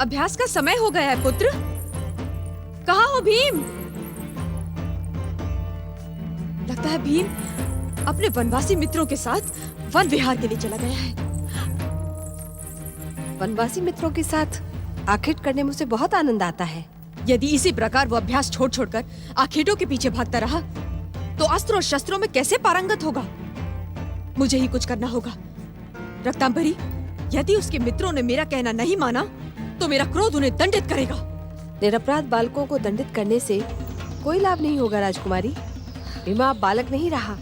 अभ्यास का समय हो गया है पुत्र। कहाँ हो भीम? लगता है भीम अपने वनवासी मित्रों के साथ वन विहार के लिए चला गया है। वनवासी मित्रों के साथ आखेट करने में उसे बहुत आनंद आता है। यदि इसी प्रकार वो अभ्यास छोड़ छोड़कर आखेटों के पीछे भागता रहा तो अस्त्र और शस्त्रों में कैसे पारंगत होगा? मुझे ही कुछ करना होगा। रक्तांबरी, यदि उसके मित्रों ने मेरा कहना नहीं माना तो मेरा क्रोध उन्हें दंडित करेगा। निरपराध बालकों को दंडित करने से कोई लाभ नहीं होगा राजकुमारी। भीमा अब बालक नहीं रहा,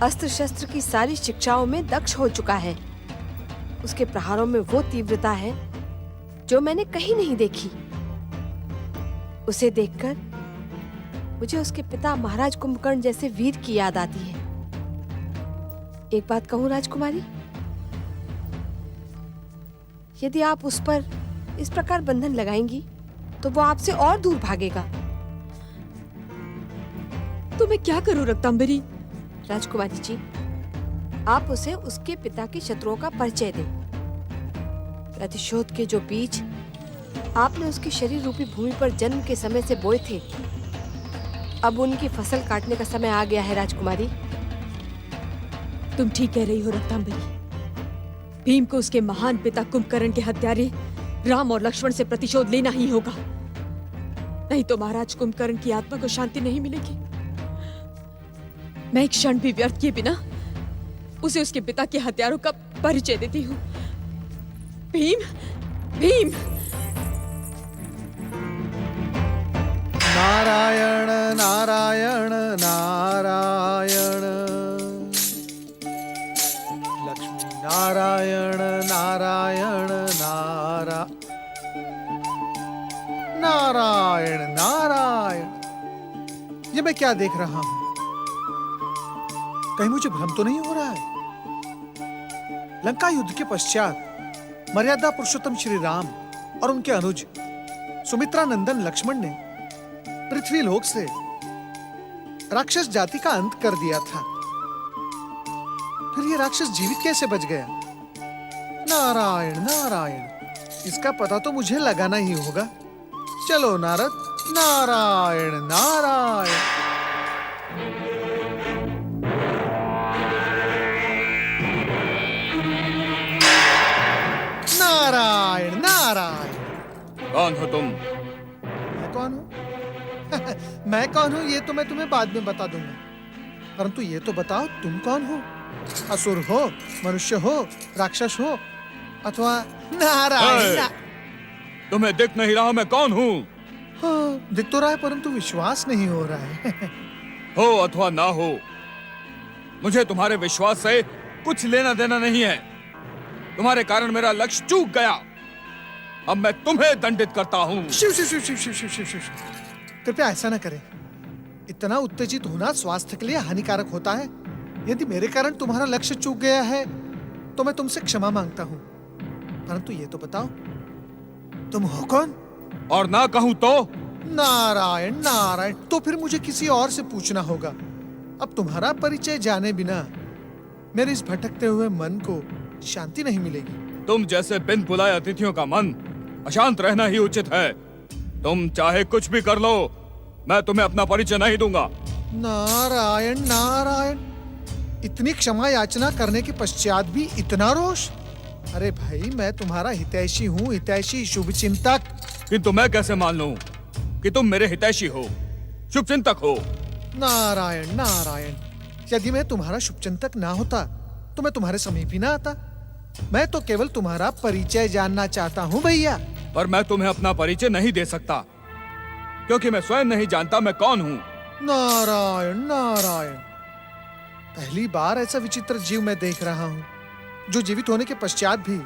अस्त्र शस्त्र की सारी शिक्षाओं में दक्ष हो चुका है। उसके प्रहारों में वो तीव्रता है जो मैंने कहीं नहीं देखी। उसे देखकर मुझे उसके पिता महाराज कुंभकर्ण जैसे वीर की याद आती है। एक बात कहूं राजकुमारी, यदि आप उस पर इस प्रकार बंधन लगाएंगी तो वो आपसे और दूर भागेगा। तो मैं क्या करूं रक्तांबरी? राजकुमारी जी, आप उसे उसके पिता के शत्रुओं का परिचय दें। प्रतिशोध के जो बीज आपने उसके शरीर रूपी भूमि पर जन्म के समय से बोए थे, अब उनकी फसल काटने का समय आ गया है राजकुमारी। तुम ठीक कह रही हो रक्तांबरी। भीम को उसके महान पिता कुंभकर्ण के हत्यारे राम और लक्ष्मण से प्रतिशोध लेना ही होगा, नहीं तो महाराज कुंभकर्ण की आत्मा को शांति नहीं मिलेगी। मैं एक क्षण भी व्यर्थ किए बिना उसे उसके पिता के हत्यारों का परिचय देती हूँ। भीम, भीम! नारायण नारायण नारायण, लक्ष्मी नारायण नारायण नारायण नारायण। ये मैं क्या देख रहा हूं? कहीं मुझे भ्रम तो नहीं हो रहा है? लंका युद्ध के पश्चात मर्यादा पुरुषोत्तम श्री राम और उनके अनुज सुमित्रा नंदन लक्ष्मण ने पृथ्वी लोक से राक्षस जाति का अंत कर दिया था। फिर ये राक्षस जीवित कैसे बच गया? नारायण नारायण, इसका पता तो मुझे लगाना ही होगा। चलो नारद, नारायण नारायण। नारायण नारायण। कौन हो तुम? मैं कौन हूँ? मैं कौन हूँ ये तो मैं तुम्हें बाद में बता दूंगा, परंतु ये तो बताओ तुम कौन हो? असुर हो, मनुष्य हो, राक्षस हो, अथवा नारायण? तुम्हें दिख नहीं रहा मैं कौन हूँ? हाँ, दिख तो रहा है परंतु विश्वास नहीं हो रहा है। हो अथवा ना हो, मुझे तुम्हारे विश्वास से कुछ लेना देना नहीं है। तुम्हारे कारण मेरा लक्ष्य चूक गया। अब मैं तुम्हें दंडित करता हूँ। शिव शिव शिव शिव शिव शिव शिव शिव। कृपया ऐसा न करें। इतना उत्तेजित होना स्वास्थ्य के लिए हानिकारक होता है। यदि मेरे कारण तुम्हारा लक्ष्य चूक गया है तो मैं तुमसे क्षमा मांगता हूँ, परंतु ये तो बताओ तुम हो कौन? और ना कहूँ तो? नारायण नारायण, तो फिर मुझे किसी और से पूछना होगा। अब तुम्हारा परिचय जाने बिना मेरे इस भटकते हुए मन को शांति नहीं मिलेगी। तुम जैसे बिन बुलाए अतिथियों का मन अशांत रहना ही उचित है। तुम चाहे कुछ भी कर लो, मैं तुम्हें अपना परिचय नहीं दूंगा। नारायण नारायण, इतनी क्षमा याचना करने के पश्चात भी इतना रोष? अरे भाई, मैं तुम्हारा हितैषी हूँ, हितैषी, शुभचिंतक। किंतु मैं कैसे मान लूं कि तुम मेरे हितैषी हो, शुभचिंतक हो? नारायण नारायण, यदि मैं तुम्हारा शुभचिंतक ना होता तो मैं तुम्हारे समीप ही ना आता। मैं तो केवल तुम्हारा परिचय जानना चाहता हूँ भैया। पर मैं तुम्हें अपना परिचय नहीं दे सकता, क्योंकि मैं स्वयं नहीं जानता मैं कौन हूँ। नारायण नारायण, पहली बार ऐसा विचित्र जीव मैं देख रहा हूँ जो जीवित होने के पश्चात भी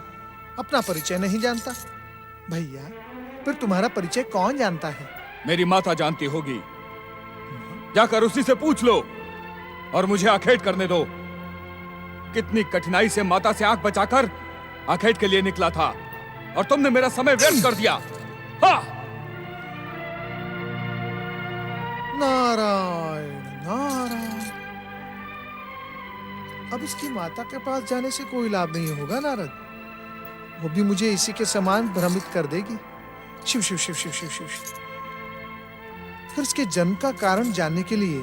अपना परिचय नहीं जानता। भैया, फिर तुम्हारा परिचय कौन जानता है? मेरी माता जानती होगी। जाकर उसी से पूछ लो और मुझे आखेट करने दो। कितनी कठिनाई से माता से आंख बचाकर आखेट के लिए निकला था और तुमने मेरा समय व्यर्थ कर दिया। हाँ! नारायण नारायण, अब इसकी माता के पास जाने से कोई लाभ नहीं होगा नारद। वो भी मुझे इसी के समान भ्रमित कर देगी। शिव शिव शिव शिव शिव शिव शिव। फिर इसके जन्म का कारण जानने के लिए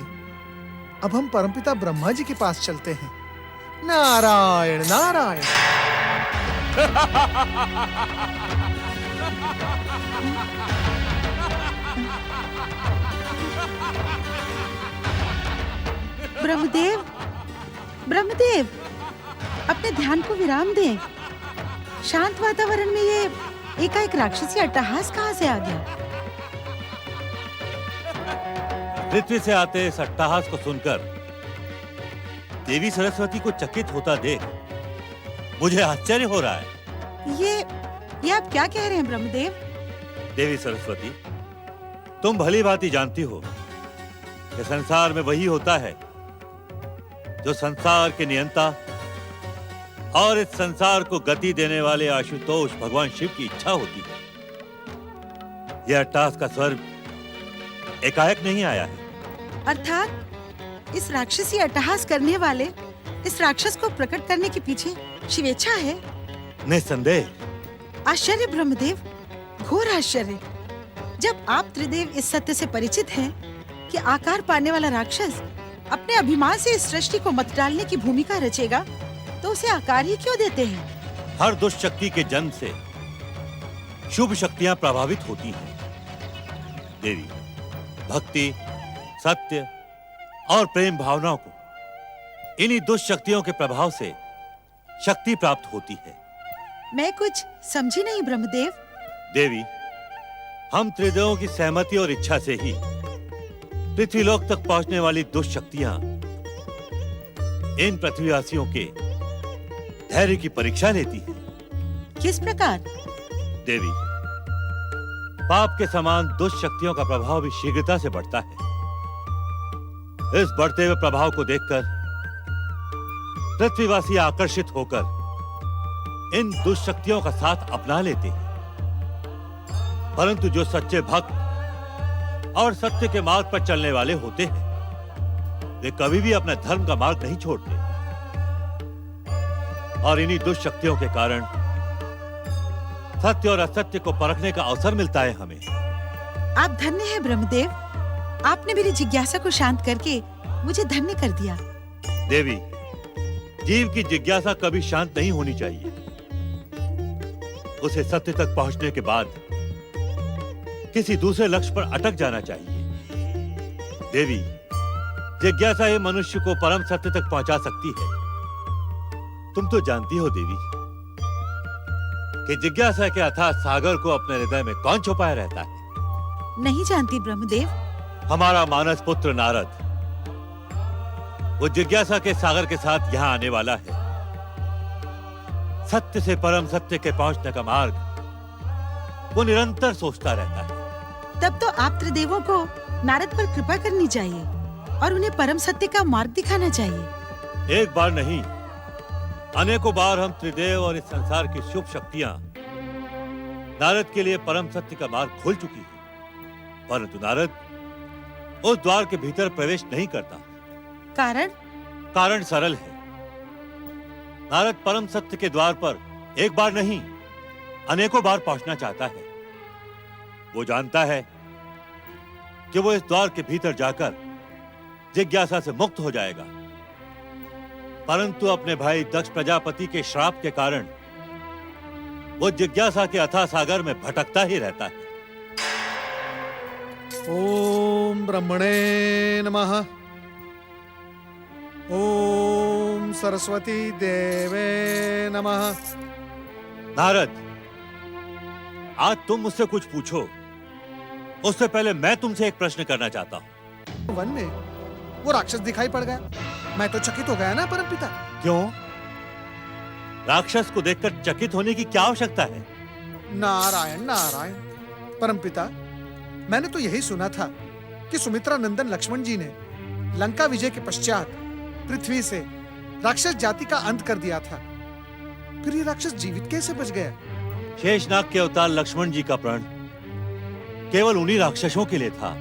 अब हम परमपिता ब्रह्मा जी के पास चलते हैं। नारायण नारायण। ब्रह्मदेव, ब्रह्मदेव, अपने ध्यान को विराम दें। शांत वातावरण में ये एकाएक राक्षसी अट्टहास कहाँ से आ गया? पृथ्वी से आते इस अट्टहास को सुनकर देवी सरस्वती को चकित होता देख मुझे आश्चर्य हो रहा है। ये आप क्या कह रहे हैं ब्रह्मदेव? देवी सरस्वती, तुम भली भांति जानती हो कि संसार में वही होता है जो संसार के नियंता और इस संसार को गति देने वाले आशुतोष भगवान शिव की इच्छा होती है। यह अट्टहास का स्वर एकाएक नहीं आया है। अर्थात इस राक्षसी अट्टहास करने वाले इस राक्षस को प्रकट करने के पीछे शिवेच्छा है। निस्संदेह। आश्चर्य ब्रह्मदेव, घोर आश्चर्य। जब आप त्रिदेव इस सत्य से परिचित हैं कि आकार पाने वाला राक्षस अपने अभिमान से इस सृष्टि को मत डालने की भूमिका रचेगा, तो उसे आकार ही क्यों देते हैं? हर दुष्ट शक्ति के जन्म से शुभ शक्तियां प्रभावित होती हैं। देवी, भक्ति, सत्य और प्रेम भावनाओं को इन्हीं दुष्ट शक्तियों के प्रभाव से शक्ति प्राप्त होती है। मैं कुछ समझी नहीं ब्रह्मदेव। देवी, हम त्रिदेवों की सहमति और इच्छा से ही पृथ्वीलोक तक पहुंचने वाली दुष्ट शक्तियां इन पृथ्वीवासियों के धैर्य की परीक्षा लेती हैं। किस प्रकार? देवी, पाप के समान दुष्ट शक्तियों का प्रभाव भी शीघ्रता से बढ़ता है। इस बढ़ते हुए प्रभाव को देखकर पृथ्वीवासी आकर्षित होकर इन दुष्ट शक्तियों का साथ अपना लेते हैं। परंतु जो सच्चे भक्त और सत्य के मार्ग पर चलने वाले होते हैं, वे कभी भी अपना धर्म का मार्ग नहीं छोड़ते और इन्हीं दुष्ट शक्तियों के कारण सत्य और असत्य को परखने का अवसर मिलता है हमें। आप धन्य हैं ब्रह्मदेव। आपने मेरी जिज्ञासा को शांत करके मुझे धन्य कर दिया। देवी, जीव की जिज्ञासा कभी शांत नहीं होनी चाहिए। उसे सत्य तक पहुंचने के बाद किसी दूसरे लक्ष्य पर अटक जाना चाहिए। देवी, जिज्ञासा ही मनुष्य को परम सत्य तक पहुंचा सकती है। तुम तो जानती हो देवी कि जिज्ञासा के अथाह सागर को अपने हृदय में कौन छुपाए रहता है? नहीं जानती ब्रह्मदेव। हमारा मानस पुत्र नारद वो जिज्ञासा के सागर के साथ यहाँ आने वाला है। सत्य से परम सत्य के पहुंचने का मार्ग वो निरंतर सोचता रहता है। तब तो आप त्रिदेवों को नारद पर कृपा करनी चाहिए और उन्हें परम सत्य का मार्ग दिखाना चाहिए। एक बार नहीं, अनेकों बार हम त्रिदेव और इस संसार की शुभ शक्तियां नारद के लिए परम सत्य का मार्ग खोल चुकी है, परंतु नारद उस द्वार के भीतर प्रवेश नहीं करता। कारण सरल है। नारद परम सत्य के द्वार पर एक बार नहीं, अनेकों बार पहुंचना चाहता है। वो जानता है कि वो इस द्वार के भीतर जाकर जिज्ञासा से मुक्त हो जाएगा, परंतु अपने भाई दक्ष प्रजापति के श्राप के कारण वो जिज्ञासा के अथाह सागर में भटकता ही रहता है। ओम ब्रह्मणे नमः। ओम सरस्वती देवे नमः। नारद, आज तुम मुझसे कुछ पूछो, उससे पहले मैं तुमसे एक प्रश्न करना चाहता हूं। वन में वो राक्षस दिखाई पड़ गया, मैं तो चकित हो गया ना परमपिता। क्यों? राक्षस को देखकर चकित होने की क्या आवश्यकता है? नारायण नारायण। परमपिता, मैंने तो यही सुना था कि सुमित्रा नंदन लक्ष्मण जी ने लंका विजय के पश्चात पृथ्वी से राक्षस जाति का अंत कर दिया था। फिर ये राक्षस जीवित कैसे बच गया? शेषनाग के अवतार लक्ष्मण जी का प्रण केवल उन्हीं राक्षसों के लिए था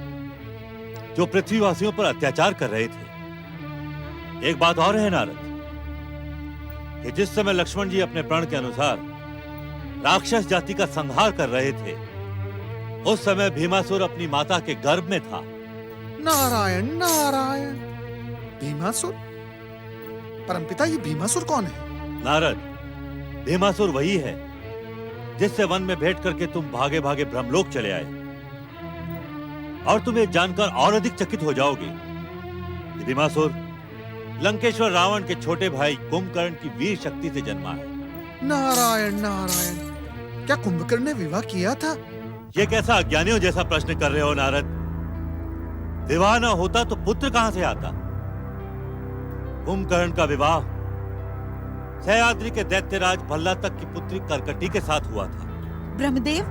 जो पृथ्वीवासियों पर अत्याचार कर रहे थे। एक बात और है नारद, कि जिस समय लक्ष्मण जी अपने प्रण के अनुसार राक्षस जाति का संहार कर रहे थे, उस समय भीमासुर अपनी माता के गर्भ में था। नारायण नारायण। भीमासुर? परमपिता, ये भीमासुर कौन है? नारद, भीमासुर वही है जिससे वन में भेंट करके तुम भागे भागे ब्रह्मलोक चले आए। और तुम ये जानकर और अधिक चकित हो जाओगे कि भीमासुर लंकेश्वर रावण के छोटे भाई कुंभकर्ण की वीर शक्ति से जन्मा है। नारायण नारायण। क्या कुंभकर्ण ने विवाह किया था? ये कैसा अज्ञानियों जैसा प्रश्न कर रहे हो नारद? विवाह न होता तो पुत्र कहां से आता? कुंभकर्ण का विवाह सह्याद्री के दैत्यराज भल्लातक की पुत्री कर्कटी के साथ हुआ था। ब्रह्मदेव,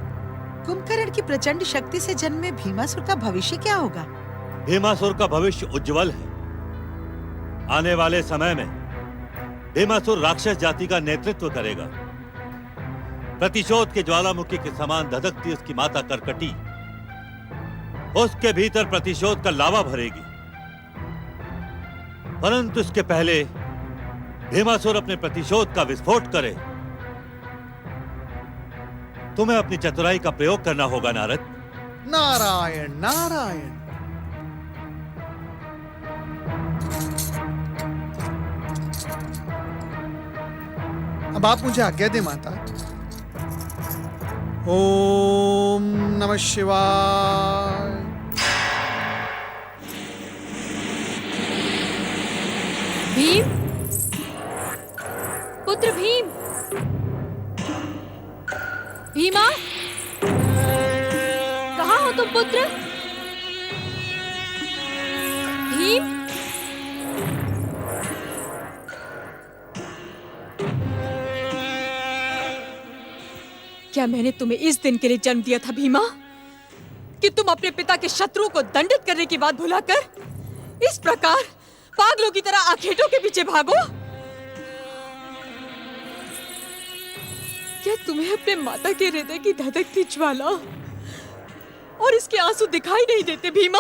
कुंभकर्ण की प्रचंड शक्ति से जन्मे भीमासुर का भविष्य क्या होगा? भीमासुर का भविष्य उज्जवल है। आने वाले समय में भीमासुर राक्षस जाति का नेतृत्व करेगा। प्रतिशोध के ज्वालामुखी के समान धधकती उसकी माता कर्कटी उसके भीतर प्रतिशोध का लावा भरेगी। परंतु इसके पहले भीमासुर अपने प्रतिशोध का विस्फोट करे। तुम्हें अपनी चतुराई का प्रयोग करना होगा नारद। नारायण नारायण। अब आप मुझे आज्ञा दे माता। ओम नमः शिवाय। भीम, पुत्र भीम, भीमा, कहाँ हो तुम पुत्र? भीम, क्या मैंने तुम्हें इस दिन के लिए जन्म दिया था भीमा, कि तुम अपने पिता के शत्रुओं को दंडित करने की बात भुलाकर इस प्रकार पागलों की तरह आखेटों के पीछे भागो? क्या तुम्हें अपने माता के हृदय की धधकती ज्वाला और इसके आंसू दिखाई नहीं देते भीमा?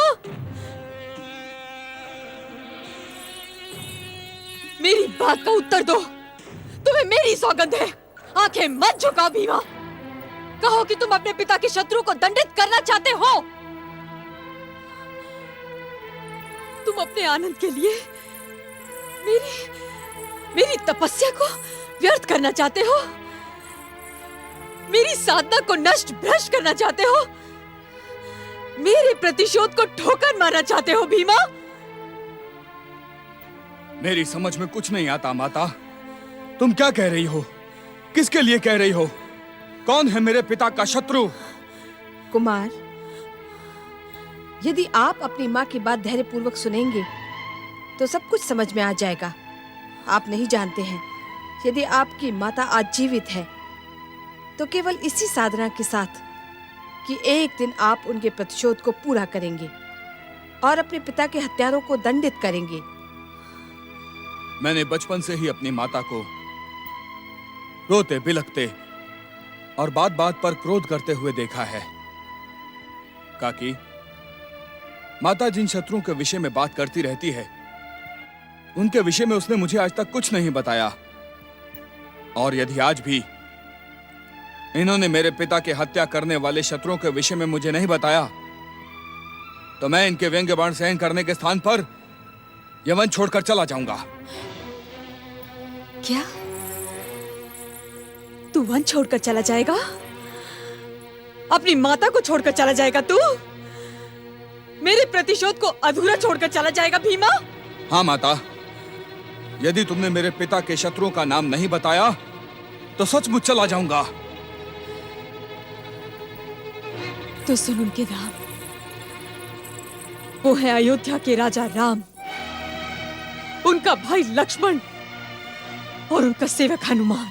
मेरी बात का उत्तर दो। तुम्हें मेरी सौगंध है, आंखें मत झुकाओ भीमा। कहो कि तुम अपने पिता के शत्रु को दंडित करना चाहते हो। तुम अपने आनंद के लिए मेरी तपस्या को व्यर्थ करना चाहते हो, मेरी साधना को नष्ट भ्रष्ट करना चाहते हो, मेरे प्रतिशोध को ठोकर मारना चाहते हो भीमा। मेरी समझ में कुछ नहीं आता माता। तुम क्या कह रही हो? किसके लिए कह रही हो? कौन है मेरे पिता का शत्रु? कुमार, यदि आप अपनी माँ की बात धैर्यपूर्वक सुनेंगे तो सब कुछ समझ में आ जाएगा। आप नहीं जानते हैं, यदि आपकी माता आज जीवित है तो केवल इसी साधना के साथ कि एक दिन आप उनके प्रतिशोध को पूरा करेंगे और अपने पिता के हत्यारों को दंडित करेंगे। मैंने बचपन से ही अपनी माता को रोते बिलखते और बात बात पर क्रोध करते हुए देखा है। काकी, माता जिन शत्रुओं के विषय में बात करती रहती है उनके विषय में उसने मुझे आज तक कुछ नहीं बताया। और यदि आज भी इन्होंने मेरे पिता के हत्या करने वाले शत्रुओं के विषय में मुझे नहीं बताया तो मैं इनके व्यंग्य बाण सहन करने के स्थान पर यमन छोड़कर चला जाऊंगा। क्या तू वन छोड़कर चला जाएगा? अपनी माता को छोड़कर चला जाएगा तू? मेरे प्रतिशोध को अधूरा छोड़कर चला जाएगा भीमा? हाँ माता, यदि तुमने मेरे पिता के शत्रुओं का नाम नहीं बताया तो सचमुच चला जाऊंगा। तो सुन उनके नाम। वो है अयोध्या के राजा राम, उनका भाई लक्ष्मण और उनका सेवक हनुमान।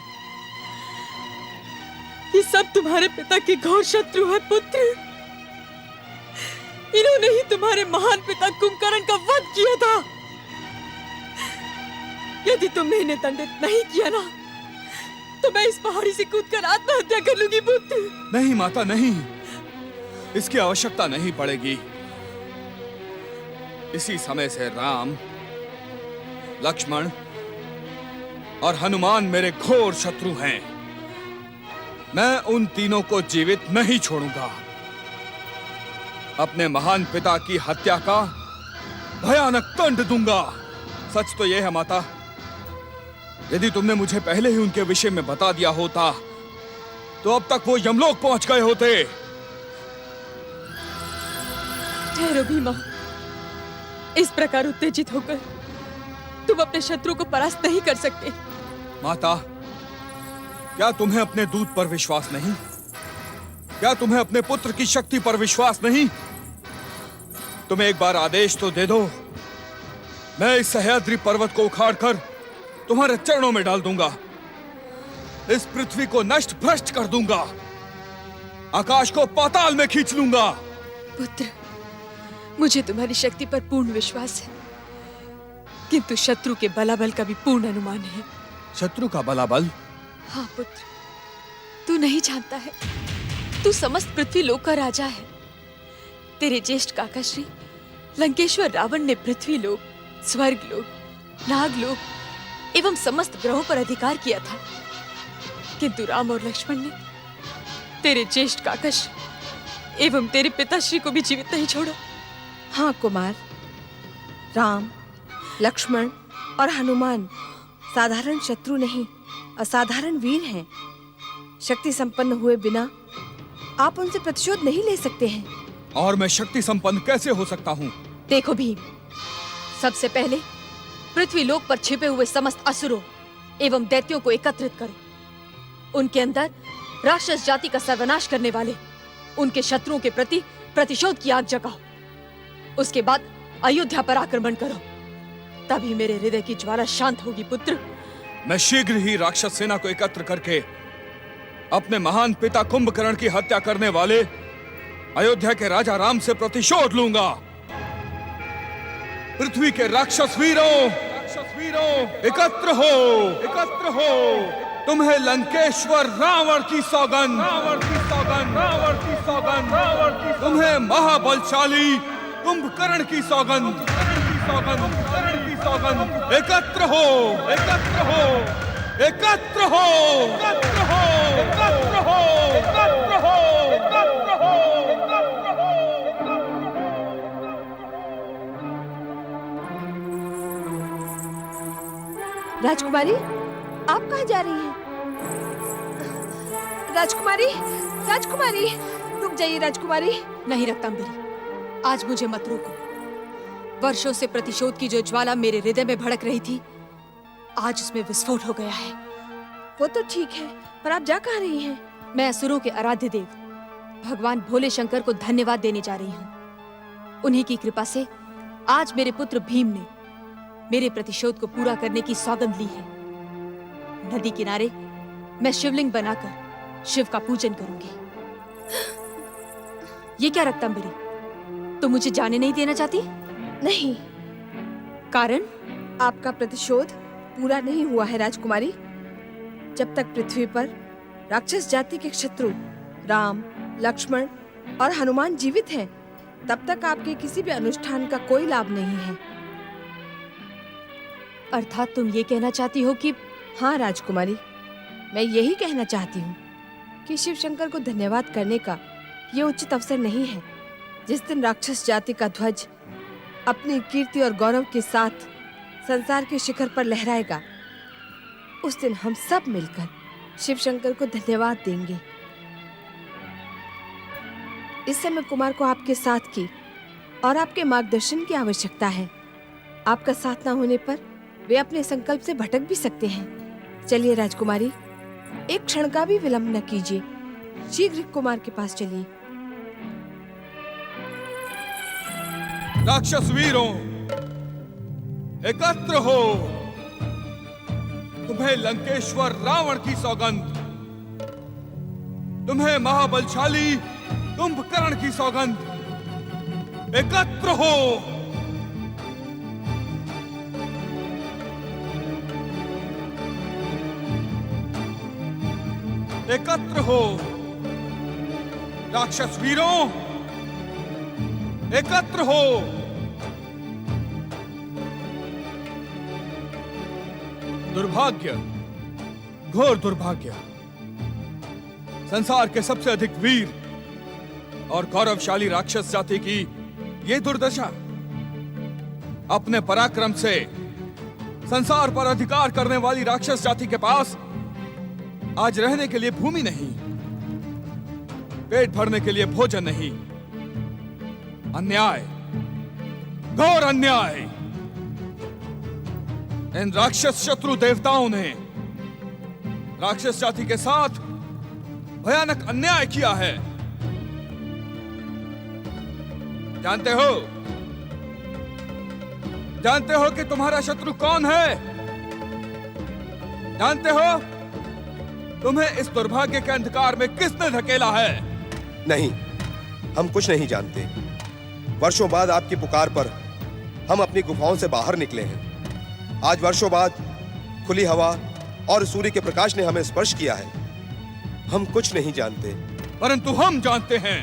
ये सब तुम्हारे पिता के घोर शत्रु है पुत्र। इन्होंने ही तुम्हारे महान पिता कुंभकर्ण का वध किया था। यदि तुमने इन्हें दंडित नहीं किया ना तो मैं इस पहाड़ी से कूदकर आत्महत्या कर लूंगी पुत्र। नहीं माता, नहीं, इसकी आवश्यकता नहीं पड़ेगी। इसी समय से राम, लक्ष्मण और हनुमान मेरे घोर शत्रु हैं। मैं उन तीनों को जीवित नहीं छोड़ूंगा। अपने महान पिता की हत्या का भयानक दंड दूंगा। सच तो यह है माता, यदि तुमने मुझे पहले ही उनके विषय में बता दिया होता तो अब तक वो यमलोक पहुंच गए होते। ठहरो भीमा, इस प्रकार उत्तेजित होकर तुम अपने शत्रु को परास्त नहीं कर सकते। माता, क्या तुम्हें अपने दूत पर विश्वास नहीं? क्या तुम्हें अपने पुत्र की शक्ति पर विश्वास नहीं? तुम एक बार आदेश तो दे दो, मैं इस सह्याद्री पर्वत को उखाड़कर तुम्हारे चरणों में डाल दूंगा। इस पृथ्वी को नष्ट भ्रष्ट कर दूंगा, आकाश को पाताल में खींच लूंगा। पुत्र, मुझे तुम्हारी शक्ति पर पूर्ण विश्वास है, किंतु शत्रु के बलाबल का भी पूर्ण अनुमान है। शत्रु का बलाबल? हाँ पुत्र, तू नहीं जानता है, तू समस्त पृथ्वी लोक का राजा है। तेरे ज्येष्ठ काका श्री लंकेश्वर रावण ने पृथ्वी लोक, स्वर्ग लोक, नाग लोक एवं समस्त ग्रहों पर अधिकार किया था, किंतु राम और लक्ष्मण ने तेरे ज्येष्ठ काका श्री एवं तेरे पिताश्री को भी जीवित नहीं छोड़ा। हाँ कुमार, राम, लक्ष्मण और हनुमान साधारण शत्रु नहीं, असाधारण वीर हैं। शक्ति संपन्न हुए बिना आप उनसे प्रतिशोध नहीं ले सकते हैं। और मैं शक्ति संपन्न कैसे हो सकता हूँ? देखो भीम, सबसे पहले पृथ्वी लोक पर छिपे हुए समस्त असुरों एवं दैत्यों को एकत्रित करो। उनके अंदर राक्षस जाति का सर्वनाश करने वाले उनके शत्रुओं के प्रति प्रतिशोध की आग जगाओ। उसके बाद अयोध्या पर आक्रमण करो, तभी मेरे हृदय की ज्वाला शांत होगी पुत्र। मैं शीघ्र ही राक्षस सेना को एकत्र करके अपने महान पिता कुंभकर्ण की हत्या करने वाले अयोध्या के राजा राम से प्रतिशोध लूंगा। पृथ्वी के राक्षस वीरों एकत्र हो, एकत्र हो। तुम्हें लंकेश्वर रावण की सौगंध, रावण की सौगंध, रावण की सौगंध, रावण की, तुम्हें महाबलशाली कुंभकर्ण की सौगंध, कुंभकर्ण की सौगंध। एकत्र हो, एकत्र हो, एकत्र हो, एकत्र हो, एकत्र हो, एकत्र हो, एकत्र हो। राजकुमारी, आप कहाँ जा रही हैं? राजकुमारी, राजकुमारी, रुक जाइए राजकुमारी। नहीं रक्तांबरी, आज मुझे मत रोको। वर्षों से प्रतिशोध की जो ज्वाला मेरे हृदय में भड़क रही थी, आज उसमें विस्फोट हो गया है। वो तो ठीक है, पर आप जा कहाँ रही हैं? मैं असुरों के आराध्य देव भगवान भोले शंकर को धन्यवाद देने जा रही हूँ। उन्हीं की कृपा से आज मेरे पुत्र भीम ने मेरे प्रतिशोध को पूरा करने की सौगंध ली है। नदी किनारे मैं शिवलिंग बनाकर शिव का पूजन करूंगी। ये क्या रक्तांबरी, तुम मुझे जाने नहीं देना चाहती? नहीं, कारण? आपका प्रतिशोध पूरा नहीं हुआ है राजकुमारी। जब तक पृथ्वी पर राक्षस जाति के शत्रु राम, लक्ष्मण और हनुमान जीवित हैं, तब तक आपके किसी भी अनुष्ठान का कोई लाभ नहीं है। अर्थात तुम ये कहना चाहती हो कि? हाँ राजकुमारी, मैं यही कहना चाहती हूँ कि शिव शंकर को धन्यवाद करने का ये उचित अवसर नहीं है। जिस दिन राक्षस जाति का ध्वज अपनी कीर्ति और गौरव के साथ संसार के शिखर पर लहराएगा, उस दिन हम सब मिलकर शिव शंकर को धन्यवाद देंगे। इस समय कुमार को आपके साथ की और आपके मार्गदर्शन की आवश्यकता है। आपका साथ न होने पर वे अपने संकल्प से भटक भी सकते हैं। चलिए राजकुमारी, एक क्षण का भी विलंब न कीजिए, शीघ्र कुमार के पास चलिए। राक्षस वीरों, एकत्र हो। तुम्हें लंकेश्वर रावण की सौगंध, तुम्हें महाबलशाली कुंभकर्ण की सौगंध। एकत्र हो। एकत्र हो। राक्षस वीरों, एकत्र हो। दुर्भाग्य, घोर दुर्भाग्य। संसार के सबसे अधिक वीर और गौरवशाली राक्षस जाति की ये दुर्दशा। अपने पराक्रम से संसार पर अधिकार करने वाली राक्षस जाति के पास आज रहने के लिए भूमि नहीं, पेट भरने के लिए भोजन नहीं। अन्याय, घोर अन्याय। इन राक्षस शत्रु देवताओं ने राक्षस जाति के साथ भयानक अन्याय किया है। जानते हो कि तुम्हारा शत्रु कौन है? जानते हो तुम्हें इस दुर्भाग्य के अंधकार में किसने धकेला है? नहीं, हम कुछ नहीं जानते। वर्षों बाद आपकी पुकार पर हम अपनी गुफाओं से बाहर निकले हैं। आज वर्षों बाद खुली हवा और सूर्य के प्रकाश ने हमें स्पर्श किया है। हम कुछ नहीं जानते। परंतु हम जानते हैं।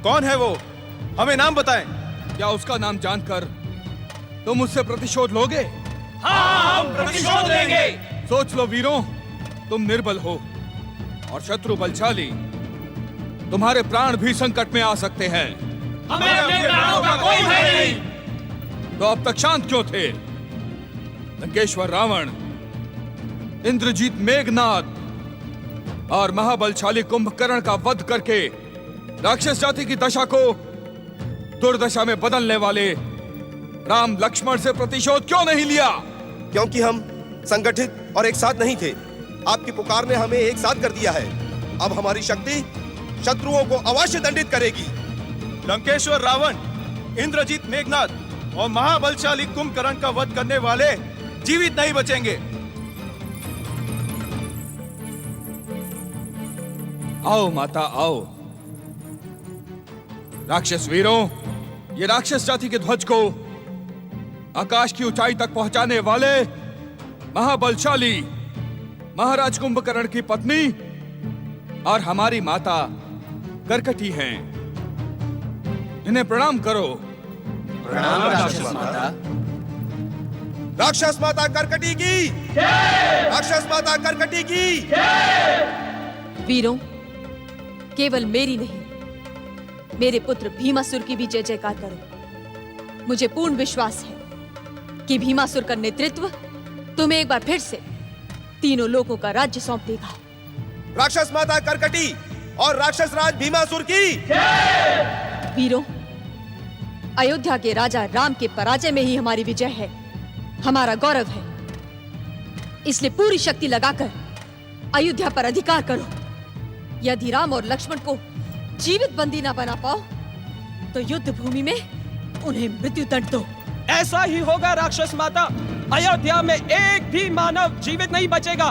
कौन है वो? हमें नाम बताएं। क्या उसका नाम जानकर तुम उससे प्रतिशोध लोगे? हाँ, हम प्रतिशोध लेंगे। सोच लो वीरों, तुम निर्बल हो और शत्रु बलशाली। तुम्हारे प्राण भी संकट में आ सकते हैं। हमें अपने प्राणों का कोई भय नहीं। तो अब तक शांत क्यों थे? लंकेश्वर रावण, इंद्रजीत मेघनाद और महाबलशाली कुंभकर्ण का वध करके राक्षस जाति की दशा को दुर्दशा में बदलने वाले राम लक्ष्मण से प्रतिशोध क्यों नहीं लिया? क्योंकि हम संगठित और एक साथ नहीं थे। आपकी पुकार ने हमें एक साथ कर दिया है। अब हमारी शक्ति शत्रुओं को अवश्य दंडित करेगी। लंकेश्वर रावण, इंद्रजीत मेघनाद और महाबलशाली कुंभकर्ण का वध करने वाले जीवित नहीं बचेंगे। आओ माता आओ। राक्षस वीरों, ये राक्षस जाति के ध्वज को आकाश की ऊंचाई तक पहुंचाने वाले महाबलशाली महाराज कुंभकर्ण की पत्नी और हमारी माता करकटी हैं। इन्हें प्रणाम करो। प्रणाम राक्षस माता। राक्षस माता करकटी की राक्षस माता करकटी की। वीरों, केवल मेरी नहीं, मेरे पुत्र भीमासुर की भी जय जयकार करो। मुझे पूर्ण विश्वास है कि भीमासुर का नेतृत्व तुम्हें एक बार फिर से तीनों लोगों का राज्य सौंप देगा। राक्षस माता करकटी और राक्षस राज भीमासुर की। वीरों, अयोध्या के राजा राम के पराजय में ही हमारी विजय है, हमारा गौरव है। इसलिए पूरी शक्ति लगाकर अयोध्या पर अधिकार करो। यदि राम और लक्ष्मण को जीवित बंदी ना बना पाओ तो युद्ध भूमि में उन्हें मृत्यु दंड दो। ऐसा ही होगा राक्षस माता। अयोध्या में एक भी मानव जीवित नहीं बचेगा।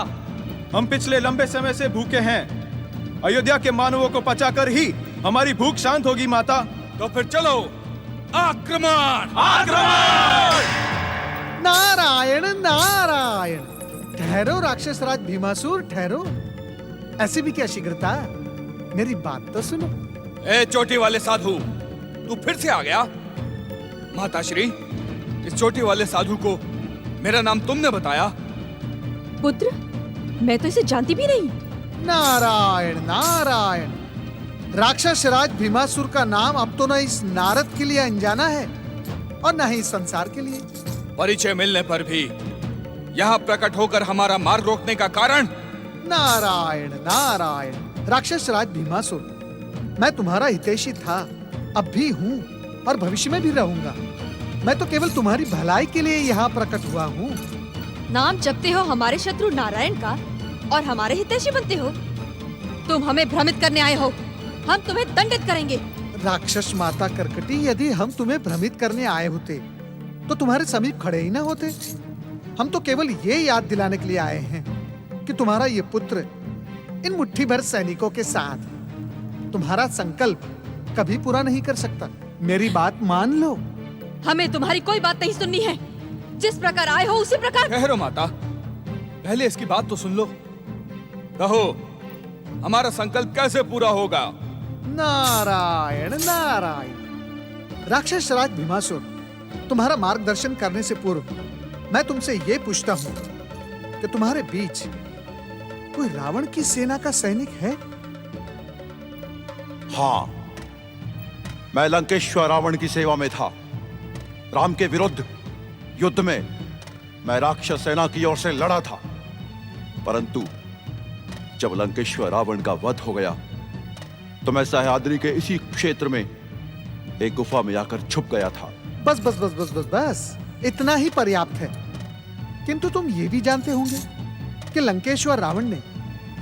हम पिछले लंबे समय से भूखे हैं। अयोध्या के मानवों को पचाकर ही हमारी भूख शांत होगी माता। तो फिर चलो, आक्रमण! आक्रमण! नारायण नारायण। ठहरो राक्षस राज भीमासुर, ठहरो। ऐसी भी क्या शीघ्रता? मेरी बात तो सुनो। ए चोटी वाले साधु, तू फिर से आ गया? माताश्री, इस चोटी वाले साधु को मेरा नाम तुमने बताया? पुत्र, मैं तो इसे जानती भी नहीं। नारायण नारायण। राक्षस राज भीमासुर का नाम अब तो न इस नारद के लिए अनजाना है और न ही इस संसार के लिए। परिचय मिलने पर भी यहाँ प्रकट होकर हमारा मार्ग रोकने का कारण? नारायण नारायण। राक्षस राज भीमासुर, मैं तुम्हारा हितैषी था, अब भी हूँ और भविष्य में भी रहूंगा। मैं तो केवल तुम्हारी भलाई के लिए यहाँ प्रकट हुआ हूँ। नाम जपते हो हमारे शत्रु नारायण का और हमारे हितैषी बनते हो। तुम हमें भ्रमित करने आए हो। हम तुम्हें दंडित करेंगे। राक्षस माता करकटी, यदि हम तुम्हें भ्रमित करने आए होते तो तुम्हारे समीप खड़े ही ना होते। हम तो केवल ये याद दिलाने के लिए आए हैं कि तुम्हारा ये पुत्र इन मुट्ठी भर सैनिकों के साथ तुम्हारा संकल्प कभी पूरा नहीं कर सकता। मेरी बात मान लो। हमें तुम्हारी कोई बात नहीं सुननी है। जिस प्रकार आए हो उसी प्रकार। ठहरो माता, पहले इसकी बात तो सुन लो। कहो, हमारा संकल्प कैसे पूरा होगा? नारायण नारायण। राक्षस राज भीमासुर, तुम्हारा मार्गदर्शन करने से पूर्व मैं तुमसे ये पूछता हूँ कि तुम्हारे बीच कोई रावण की सेना का सैनिक है? हाँ, मैं लंकेश्वर रावण की सेवा में था। राम के विरुद्ध युद्ध में मैं राक्षस सेना की ओर से लड़ा था, परंतु जब लंकेश्वर रावण का वध हो गया तो मैं सह्याद्री के इसी क्षेत्र में एक गुफा में आकर छुप गया था। बस बस बस बस बस बस, इतना ही पर्याप्त है। किंतु तुम ये भी जानते होंगे कि लंकेश्वर रावण ने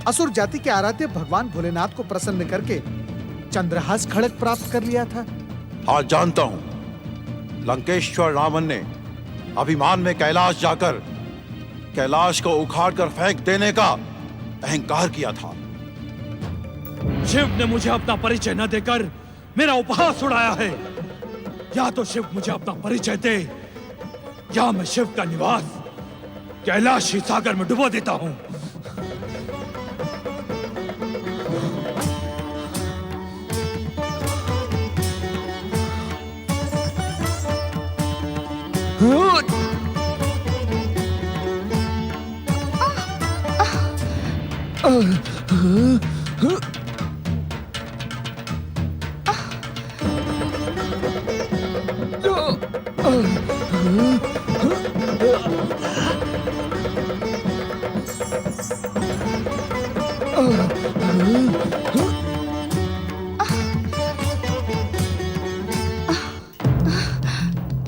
असुर जाति के आराध्य भगवान भोलेनाथ को प्रसन्न करके चंद्रहास खड़ग प्राप्त कर लिया था। हाँ, जानता हूं। लंकेश्वर रावण ने अभिमान में कैलाश जाकर कैलाश को उखाड़ कर फेंक देने का अहंकार किया था। शिव ने मुझे अपना परिचय न देकर मेरा उपहास उड़ाया है। या तो शिव मुझे अपना परिचय दे, या मैं शिव का निवास कैलाश ही सागर में डुबो देता हूं।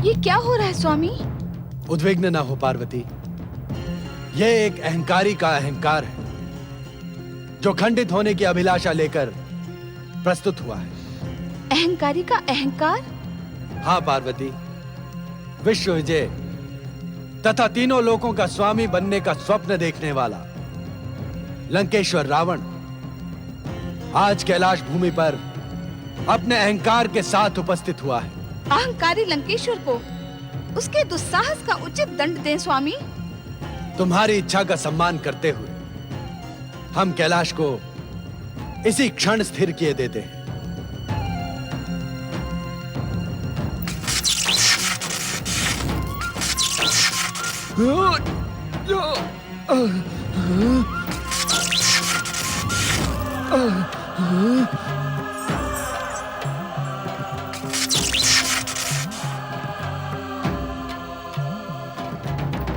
ये क्या हो रहा है स्वामी? उद्विग्न ना हो पार्वती, यह एक अहंकारी का अहंकार है जो खंडित होने की अभिलाषा लेकर प्रस्तुत हुआ है। अहंकारी का अहंकार? हाँ पार्वती, विश्व विजय तथा तीनों लोकों का स्वामी बनने का स्वप्न देखने वाला लंकेश्वर रावण आज कैलाश भूमि पर अपने अहंकार के साथ उपस्थित हुआ है। अहंकारी लंकेश्वर को उसके दुस्साहस का उचित दंड दें स्वामी। तुम्हारी इच्छा का सम्मान करते हुए हम कैलाश को इसी क्षण स्थिर किए देते हैं।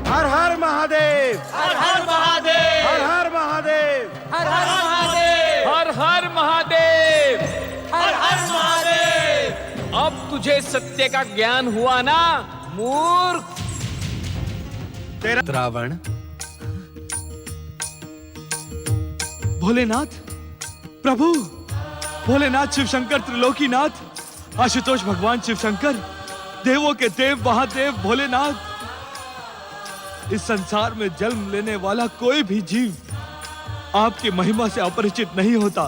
हर हर महादेव, हर हर महादेव, हर हर महादेव, हर हर महादेव, हर हर महादेव, हर हर महादेव। अब तुझे सत्य का ज्ञान हुआ ना मूर्ख? रावण, भोलेनाथ, प्रभु भोलेनाथ, शिव शंकर, त्रिलोकीनाथ, आशुतोष भगवान शिव शंकर, देवों के देव महादेव भोलेनाथ। इस संसार में जन्म लेने वाला कोई भी जीव आपकी महिमा से अपरिचित नहीं होता।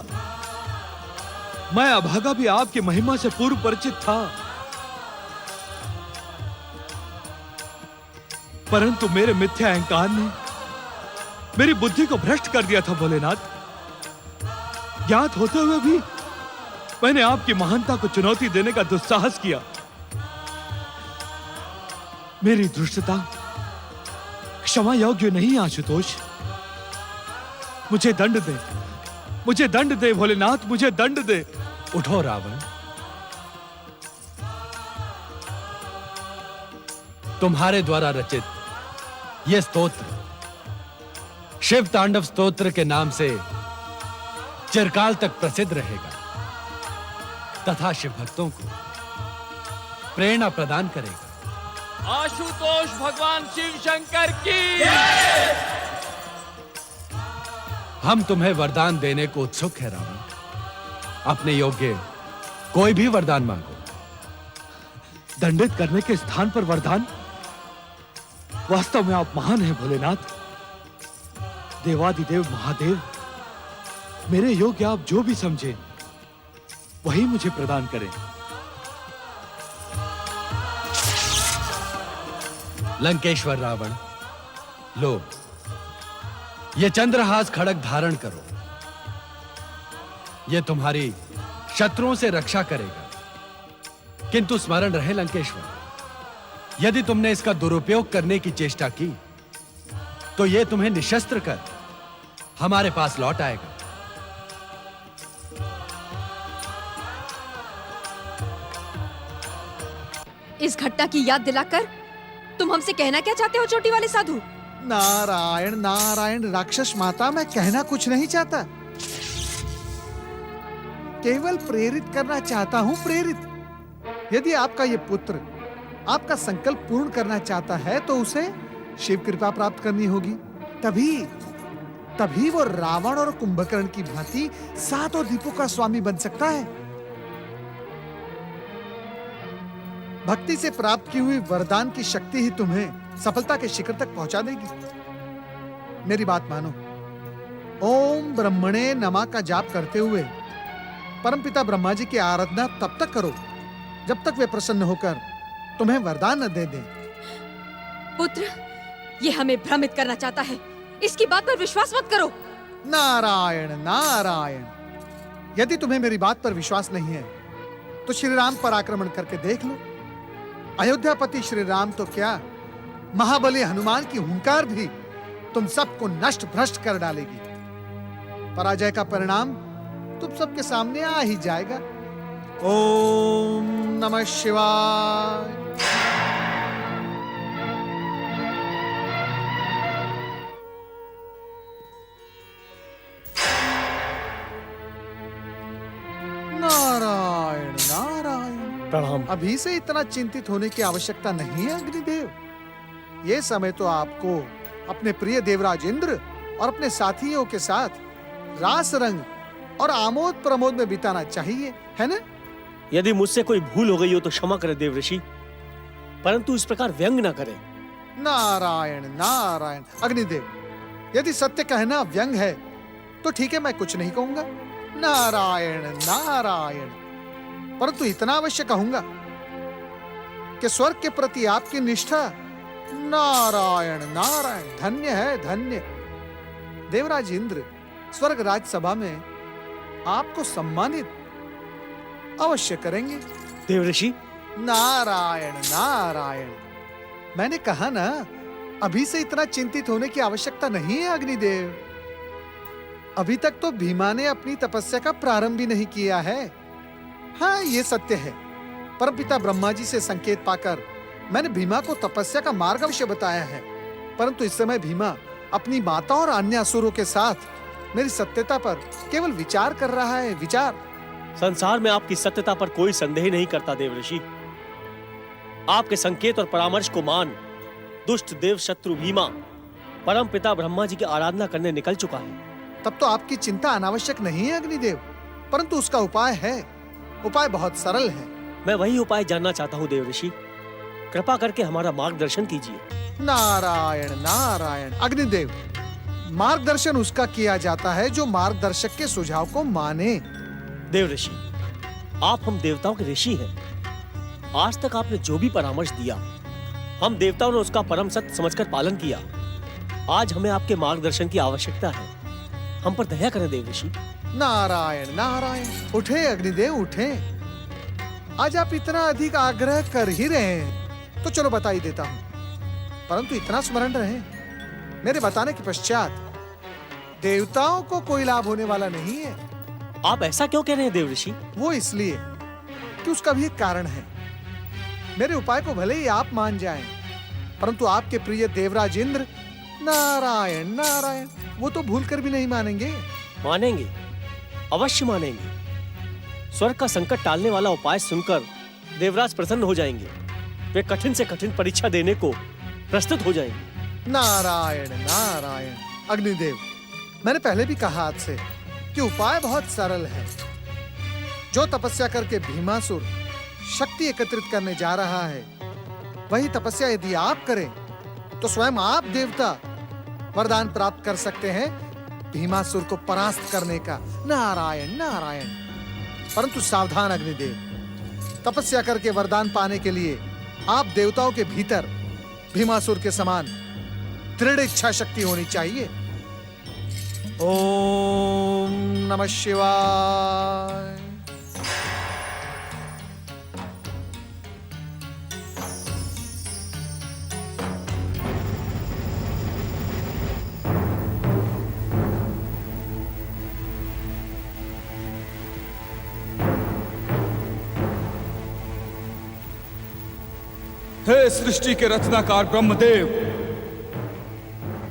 मैं अभागा भी आपकी महिमा से पूर्व परिचित था, परंतु मेरे मिथ्या अहंकार ने मेरी बुद्धि को भ्रष्ट कर दिया था भोलेनाथ। ज्ञात होते हुए भी मैंने आपकी महानता को चुनौती देने का दुस्साहस किया। मेरी दुष्टता क्षमा योग्य नहीं आशुतोष। मुझे दंड दे, मुझे दंड दे भोलेनाथ, मुझे दंड दे। उठो रावण, तुम्हारे द्वारा रचित यह स्तोत्र शिव तांडव स्तोत्र के नाम से चिरकाल तक प्रसिद्ध रहेगा तथा शिव भक्तों को प्रेरणा प्रदान करेगा। आशुतोष भगवान शिव शंकर की। हम तुम्हें वरदान देने को उत्सुक है रावण। अपने योग्य कोई भी वरदान मांगो। दंडित करने के स्थान पर वरदान? वास्तव में आप महान हैं भोलेनाथ, देवादिदेव महादेव। मेरे योग्य आप जो भी समझे वही मुझे प्रदान करें। लंकेश्वर रावण, लो ये चंद्रहास खड़ग धारण करो। ये तुम्हारी शत्रुओं से रक्षा करेगा। किंतु स्मरण रहे लंकेश्वर, यदि तुमने इसका दुरुपयोग करने की चेष्टा की तो यह तुम्हें निशस्त्र कर हमारे पास लौट आएगा। इस घटना की याद दिलाकर तुम हमसे कहना क्या चाहते हो, चोटी वाले साधु? नारायण नारायण राक्षस माता, मैं कहना कुछ नहीं चाहता, केवल प्रेरित करना चाहता हूं, प्रेरित। यदि आपका ये पुत्र आपका संकल्प पूर्ण करना चाहता है तो उसे शिव कृपा प्राप्त करनी होगी। तभी वो रावण और कुंभकर्ण की भांति सातों द्वीपों का स्वामी बन सकता है। भक्ति से प्राप्त की हुई वरदान की शक्ति ही तुम्हें सफलता के शिखर तक पहुंचा देगी। मेरी बात मानो, ओम ब्रह्मणे नमः का जाप करते हुए परमपिता ब्रह्मा जी की आराधना तब तक करो जब तक वे प्रसन्न होकर तुम्हें वरदान न दे दें। पुत्र, ये हमें भ्रमित करना चाहता है, इसकी बात पर विश्वास मत करो। नारायण नारायण, यदि तुम्हें मेरी बात पर विश्वास नहीं है तो श्री राम पर आक्रमण करके देख लो। अयोध्यापति श्री राम तो क्या, महाबली हनुमान की हुंकार भी तुम सबको नष्ट भ्रष्ट कर डालेगी। पराजय का परिणाम तुम सबके सामने आ ही जाएगा। ओम नमः शिवाय। नारायण नारायण, प्रणाम। अभी से इतना चिंतित होने की आवश्यकता नहीं है अग्निदेव। ये समय तो आपको अपने प्रिय देवराज इंद्र और अपने साथियों के साथ रास रंग और आमोद प्रमोद में बिताना चाहिए, है ना? यदि मुझसे कोई भूल हो गई हो तो क्षमा करें देव ऋषि, परंतु इस प्रकार व्यंग न करें। नारायण नारायण, अग्निदेव, यदि सत्य कहना व्यंग है तो ठीक है, मैं कुछ नहीं कहूंगा। नारायण नारायण, परंतु इतना अवश्य कहूंगा कि स्वर्ग के प्रति आपकी निष्ठा नारायण नारायण धन्य है, धन्य। देवराज इंद्र स्वर्ग राज्यसभा में आपको सम्मानित अवश्य करेंगे। देव ऋषि, नारायण नारायण, मैंने कहा ना, अभी से इतना चिंतित होने की आवश्यकता नहीं है अग्निदेव। अभी तक तो भीमा ने अपनी तपस्या का प्रारंभ भी नहीं किया है। हाँ, ये सत्य है, परमपिता ब्रह्मा जी से संकेत पाकर मैंने भीमा को तपस्या का मार्ग अवश्य बताया है, परंतु इस समय भीमा अपनी माता और अन्य असुरों के साथ मेरी सत्यता पर केवल विचार कर रहा है, विचार। संसार में आपकी सत्यता पर कोई संदेह नहीं करता देव ऋषि। आपके संकेत और परामर्श को मान दुष्ट देव शत्रु भीमा परम पिता ब्रह्मा जी की आराधना करने निकल चुका है। तब तो आपकी चिंता अनावश्यक नहीं है अग्निदेव, परंतु उसका उपाय है। उपाय बहुत सरल है। मैं वही उपाय जानना चाहता हूँ देव ऋषि, कृपा करके हमारा मार्गदर्शन कीजिए। नारायण नारायण, अग्निदेव, मार्गदर्शन उसका किया जाता है जो मार्गदर्शक के सुझाव को माने। देव ऋषि, आप हम देवताओं के ऋषि हैं। आज तक आपने जो भी परामर्श दिया, हम देवताओं ने उसका परम सत्य समझकर पालन किया। आज हमें आपके मार्गदर्शन की आवश्यकता है, हम पर दया करें देव ऋषि। नारायण नारायण, उठे अग्निदेव उठे। आज आप इतना अधिक आग्रह कर ही रहे हैं तो चलो बता ही देता हूँ, परंतु इतना स्मरण रहे, मेरे बताने के पश्चात देवताओं को कोई लाभ होने वाला नहीं है। आप ऐसा क्यों कह रहे हैं देव ऋषि? वो इसलिए कि उसका भी एक कारण है। मेरे उपाय को भले ही आप मान जाएं, परंतु आपके प्रिय देवराज इंद्र नारायण नारायण वो तो भूल कर भी नहीं मानेंगे। मानेंगे, अवश्य मानेंगे। स्वर्ग का संकट टालने वाला उपाय सुनकर देवराज प्रसन्न हो जाएंगे। वे कठिन से कठिन परीक्षा देने को प्रस्तुत हो जाएंगे। नारायण नारायण, अग्निदेव, मैंने पहले भी कहा आपसे कि उपाय बहुत सरल है। जो तपस्या करके भीमासुर शक्ति एकत्रित करने जा रहा है, वही तपस्या यदि आप करें तो स्वयं आप देवता वरदान प्राप्त कर सकते हैं भीमासुर को परास्त करने का। नारायण नारायण, परंतु सावधान अग्निदेव, तपस्या करके वरदान पाने के लिए आप देवताओं के भीतर भीमासुर के समान दृढ़ इच्छा शक्ति होनी चाहिए। ओम नमः शिवाय। हे सृष्टि के रचनाकार ब्रह्मदेव,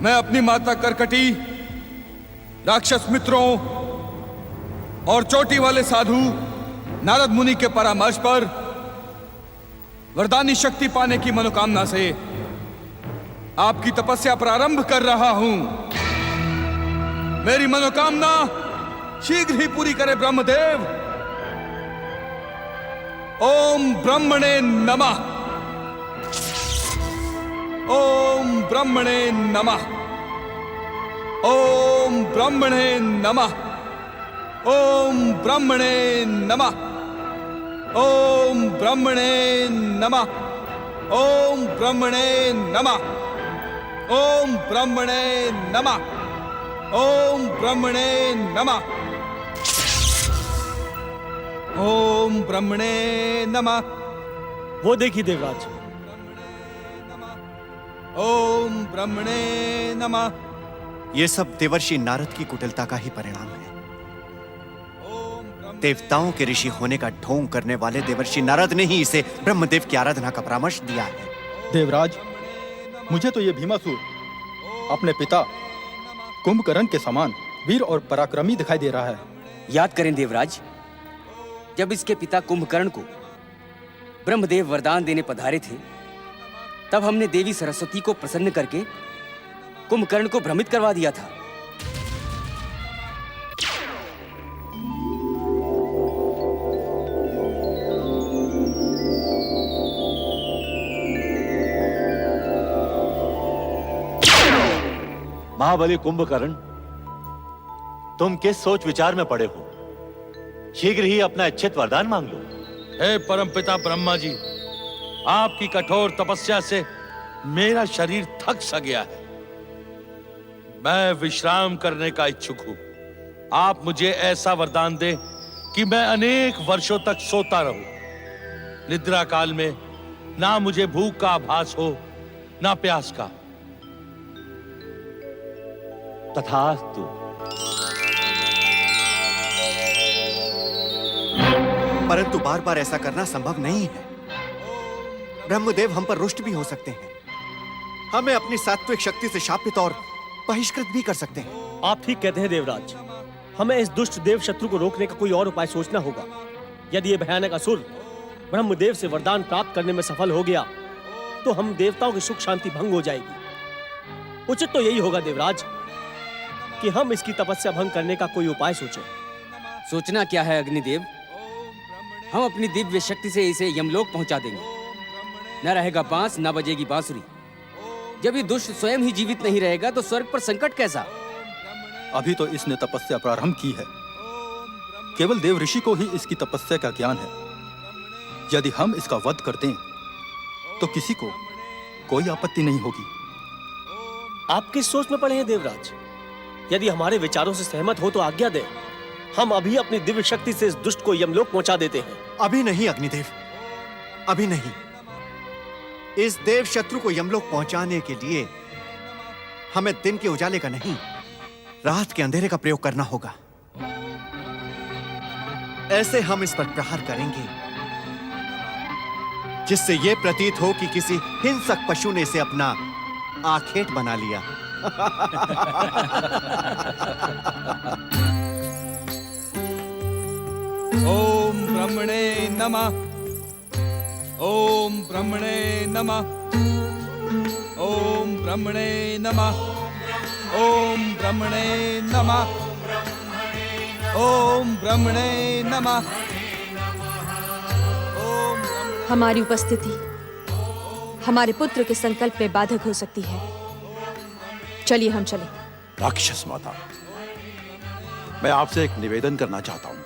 मैं अपनी माता करकटी, राक्षस मित्रों और चोटी वाले साधु नारद मुनि के परामर्श पर वरदानी शक्ति पाने की मनोकामना से आपकी तपस्या प्रारंभ कर रहा हूं। मेरी मनोकामना शीघ्र ही पूरी करे ब्रह्मदेव। ओम ब्रह्मणे नमः। ओम ब्रह्मणे नमः। ओम ब्रह्मणे नमः। ओम ब्रह्मणे नमः। ओम ब्रह्मणे नमः। ओम ब्रह्मणे नमः। ओम ब्रह्मणे नमः। ओम ब्रह्मणे नमः। ओम ब्रह्मणे नमः। वो देखिए देवराज, ओम ब्रह्मणे नमः। ये सब देवर्षि नारद की कुटिलता का ही परिणाम है। देवताओं के ऋषि होने का ढोंग करने वाले देवर्षि नारद ने ही इसे ब्रह्मदेव की आराधना का परामर्श दिया है। देवराज, मुझे तो ये भीमासुर अपने पिता कुंभकर्ण के समान वीर और पराक्रमी दिखाई दे रहा है। याद करें देवराज, जब इसके पिता कुंभकर्ण को ब्रह्मदेव वरदान देने पधारे थे, तब हमने देवी सरस्वती को प्रसन्न करके कुंभकर्ण को भ्रमित करवा दिया था। महाबली कुंभकर्ण, तुम किस सोच विचार में पड़े हो? शीघ्र ही अपना इच्छित वरदान मांग लो। हे परमपिता ब्रह्मा जी, आपकी कठोर तपस्या से मेरा शरीर थक सा गया है। मैं विश्राम करने का इच्छुक हूं। आप मुझे ऐसा वरदान दें कि मैं अनेक वर्षों तक सोता रहूं। निद्रा काल में ना मुझे भूख का आभास हो, ना प्यास का। तथास्तु। परंतु बार बार ऐसा करना संभव नहीं है। ब्रह्मदेव हम पर रुष्ट भी हो सकते हैं। हमें अपनी सात्विक शक्ति से शापित और बहिष्कृत भी कर सकते हैं। आप ठीक कहते हैं देवराज, हमें इस दुष्ट देव शत्रु को रोकने का कोई और उपाय सोचना होगा। यदि ये भयानक असुर ब्रह्मदेव से वरदान प्राप्त करने में सफल हो गया, तो हम देवताओं की सुख शांति भंग हो जाएगी। उचित तो यही होगा देवराज कि हम इसकी तपस्या भंग करने का कोई उपाय सोचें। सोचना क्या है अग्निदेव, हम अपनी दिव्य शक्ति से इसे यमलोक पहुंचा देंगे। न रहेगा बांस, न बजेगी बांसुरी। जब ये दुष्ट स्वयं ही जीवित नहीं रहेगा, तो स्वर्ग पर संकट कैसा? अभी तो इसने तपस्या प्रारंभ की है। केवल देव ऋषि को ही इसकी तपस्या का ज्ञान है। यदि हम इसका वध कर दें, तो किसी को कोई आपत्ति नहीं होगी। आप किस सोच में पड़े हैं देवराज? यदि हमारे विचारों से सहमत हो तो आज्ञा दें। हम अभी अपनी दिव्य शक्ति से इस दुष्ट को यमलोक पहुंचा देते हैं। अभी नहीं अग्निदेव, अभी नहीं। इस देव शत्रु को यमलोक पहुंचाने के लिए हमें दिन के उजाले का नहीं, रात के अंधेरे का प्रयोग करना होगा। ऐसे हम इस पर प्रहार करेंगे जिससे यह प्रतीत हो कि किसी हिंसक पशु ने इसे अपना आखेट बना लिया। ओम ब्रह्मणे नमः। ओम ब्रह्मणे नमः। ओम ब्रह्मणे नमः। ओम ब्रह्मणे नमः। ओम ब्रह्मणे नमः। हमारी उपस्थिति हमारे पुत्र के संकल्प में बाधक हो सकती है। चलिए हम चलें। राक्षस माता, मैं आपसे एक निवेदन करना चाहता हूं।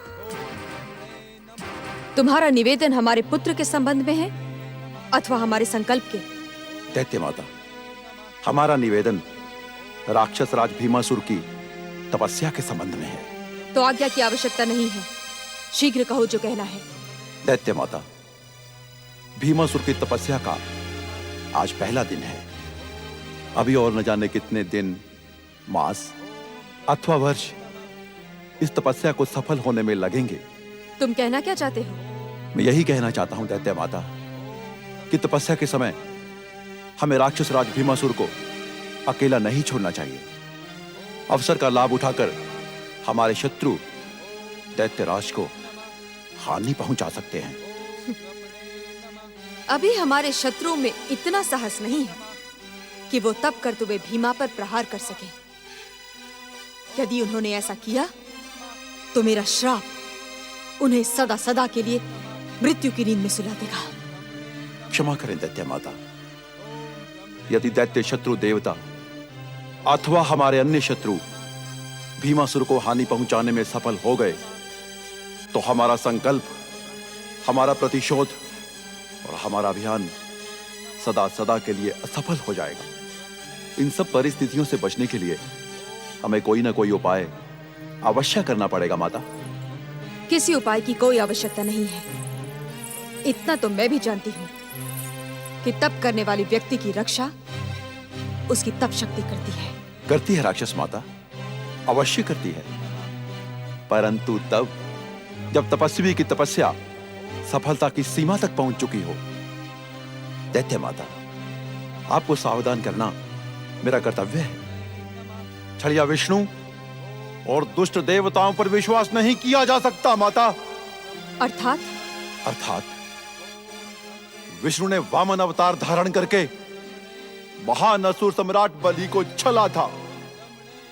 तुम्हारा निवेदन हमारे पुत्र के संबंध में है अथवा हमारे संकल्प के? दैत्य माता, हमारा निवेदन राक्षस राज भीमासुर की तपस्या के संबंध में है। तो आज्ञा की आवश्यकता नहीं है, शीघ्र कहो जो कहना है। दैत्य माता, भीमासुर की तपस्या का आज पहला दिन है। अभी और न जाने कितने दिन, मास अथवा वर्ष इस तपस्या को सफल होने में लगेंगे। तुम कहना क्या चाहते हो? मैं यही कहना चाहता हूं दैत्य माता कि तपस्या के समय हमें राक्षस राज भीमासुर को अकेला नहीं छोड़ना चाहिए। अवसर का लाभ उठाकर हमारे शत्रु दैत्यराज को हानि पहुंचा सकते हैं। अभी हमारे शत्रुओं में इतना साहस नहीं है कि वो तब कर तुम्हें भीमा पर प्रहार कर सके। यदि उन्होंने ऐसा किया तो मेरा श्राप उन्हें सदा सदा के लिए मृत्यु की नींद में सुला देगा। क्षमा करें दैत्य माता। यदि दैत्य शत्रु देवता अथवा हमारे अन्य शत्रु भीमासुर को हानि पहुंचाने में सफल हो गए तो हमारा संकल्प, हमारा प्रतिशोध और हमारा अभियान सदा सदा के लिए असफल हो जाएगा। इन सब परिस्थितियों से बचने के लिए हमें कोई ना कोई उपाय अवश्य करना पड़ेगा माता। किसी उपाय की कोई आवश्यकता नहीं है। इतना तो मैं भी जानती हूँ कि तप करने वाली व्यक्ति की रक्षा उसकी तप शक्ति करती है राक्षस माता, अवश्य करती है। परंतु तब जब तपस्वी की तपस्या सफलता की सीमा तक पहुंच चुकी हो। दैत्य माता, आपको सावधान करना मेरा कर्तव्य है। छड़िया विष्णु और दुष्ट देवताओं पर विश्वास नहीं किया जा सकता माता। अर्थात विष्णु ने वामन अवतार धारण करके महान असुर सम्राट बलि को छला था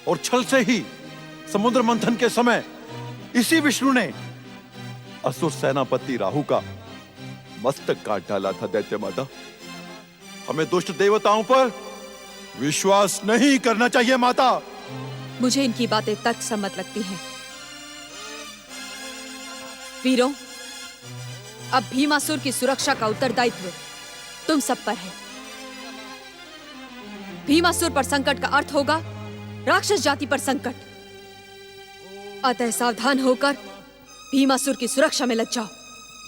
और छल से ही समुद्र मंथन के समय इसी विष्णु ने असुर सेनापति राहु का मस्तक काट डाला था। दैत्य माता, हमें दुष्ट देवताओं पर विश्वास नहीं करना चाहिए माता। मुझे इनकी बातें तर्कसम्मत लगती हैं। वीरों, अब भीमासुर की सुरक्षा का उत्तरदायित्व तुम सब पर है। भीमासुर पर संकट का अर्थ होगा राक्षस जाति पर संकट। अतः सावधान होकर भीमासुर की सुरक्षा में लग जाओ।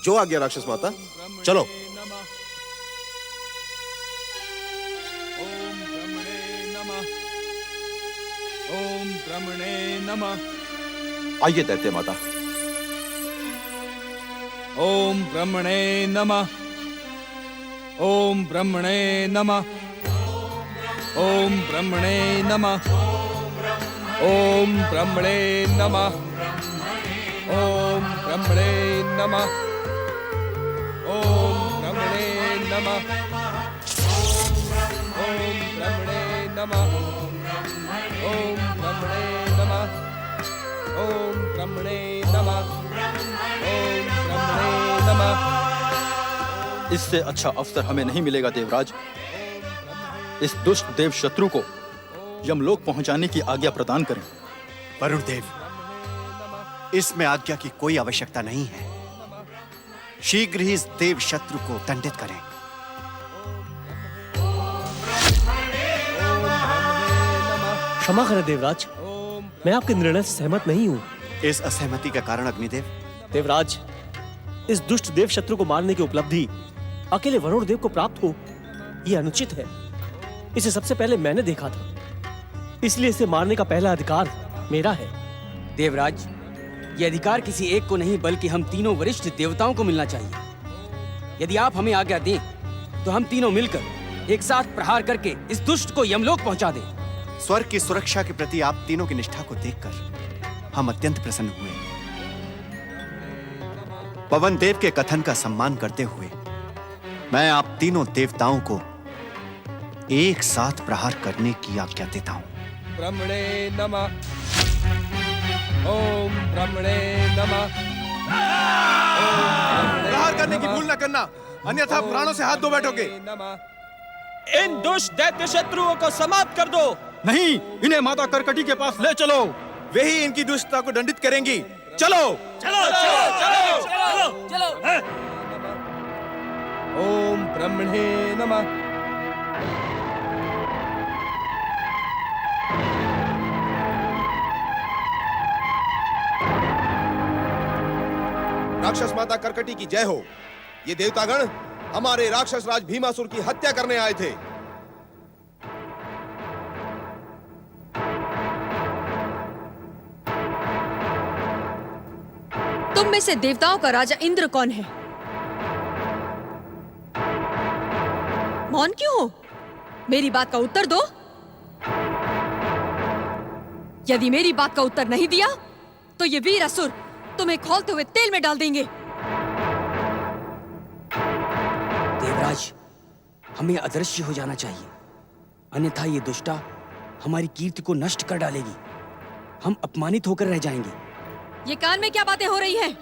जो आज्ञा राक्षस माता, चलो। ओम ब्रह्मणे नमः। आइए दैत्य माता। ओम ब्रह्मणे नमः। ओम ब्रह्मणे नमः। ओम ब्रह्मणे नमः। ओम ब्रह्मणे नमः। ओम ब्रह्मणे नमः। ओम ब्रह्मणे नमः। ओम ब्रह्मणे नमः। ओम ब्रह्मणे नमः। ओम ब्रह्मणे नमः। ओम ब्रह्मणे नमः। इससे अच्छा अवसर हमें नहीं मिलेगा देवराज। इस दुष्ट देव शत्रु को यमलोक पहुंचाने की आज्ञा प्रदान करें। वरुण देव, इसमें आज्ञा की कोई आवश्यकता नहीं है। शीघ्र ही इस देव शत्रु को दंडित करें। क्षमा करें देवराज, मैं आपके निर्णय से सहमत नहीं हूँ। इस असहमति का कारण अग्निदेव? देवराज, इस दुष्ट देव शत्रु को मारने की उपलब्धि अकेले वरुण देव को प्राप्त हो, यह अनुचित है। इसे सबसे पहले मैंने देखा था, इसलिए इसे मारने का पहला अधिकार मेरा है। देवराज, यह अधिकार किसी एक को नहीं बल्कि हम तीनों वरिष्ठ देवताओं को मिलना चाहिए। यदि आप हमें आज्ञा दें तो हम तीनों मिलकर एक साथ प्रहार करके इस दुष्ट को यमलोक पहुंचा दें। स्वर्ग की सुरक्षा के प्रति आप तीनों की निष्ठा को देखकर हम अत्यंत प्रसन्न हुए। पवन देव के कथन का सम्मान करते हुए मैं आप तीनों देवताओं को एक साथ प्रहार करने की आज्ञा देता हूं। ब्रह्मणे नमः। ओम ब्रह्मणे नमः। प्रहार करने की भूल न करना, अन्यथा प्राणों से हाथ धो बैठोगे। इन दुष्ट दैत्य शत्रुओं को समाप्त कर दो। नहीं, इन्हें माता करकटी के पास ले चलो। वे ही इनकी दुष्टता को दंडित करेंगी। चलो चलो चलो चलो चलो चलो। ओम ब्रह्मणे नमः। राक्षस माता करकटी की जय हो। ये देवतागण हमारे राक्षस राज भीमासुर की हत्या करने आए थे। तुम में से देवताओं का राजा इंद्र कौन है? मौन क्यों हो? मेरी बात का उत्तर दो। यदि मेरी बात का उत्तर नहीं दिया तो ये वीर असुर तुम्हें खौलते हुए तेल में डाल देंगे। देवराज, हमें अदृश्य हो जाना चाहिए, अन्यथा ये दुष्टा हमारी कीर्ति को नष्ट कर डालेगी। हम अपमानित होकर रह जाएंगे। ये कान में क्या बातें हो रही हैं?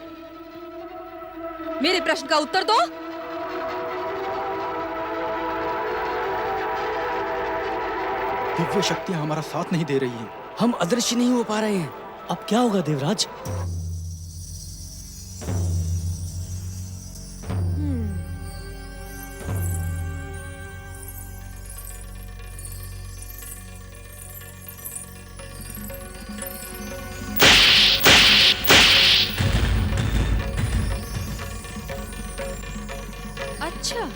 मेरे प्रश्न का उत्तर दो। दिव्य शक्तियां हमारा साथ नहीं दे रही हैं। हम अदृश्य नहीं हो पा रहे हैं। अब क्या होगा देवराज? अच्छा,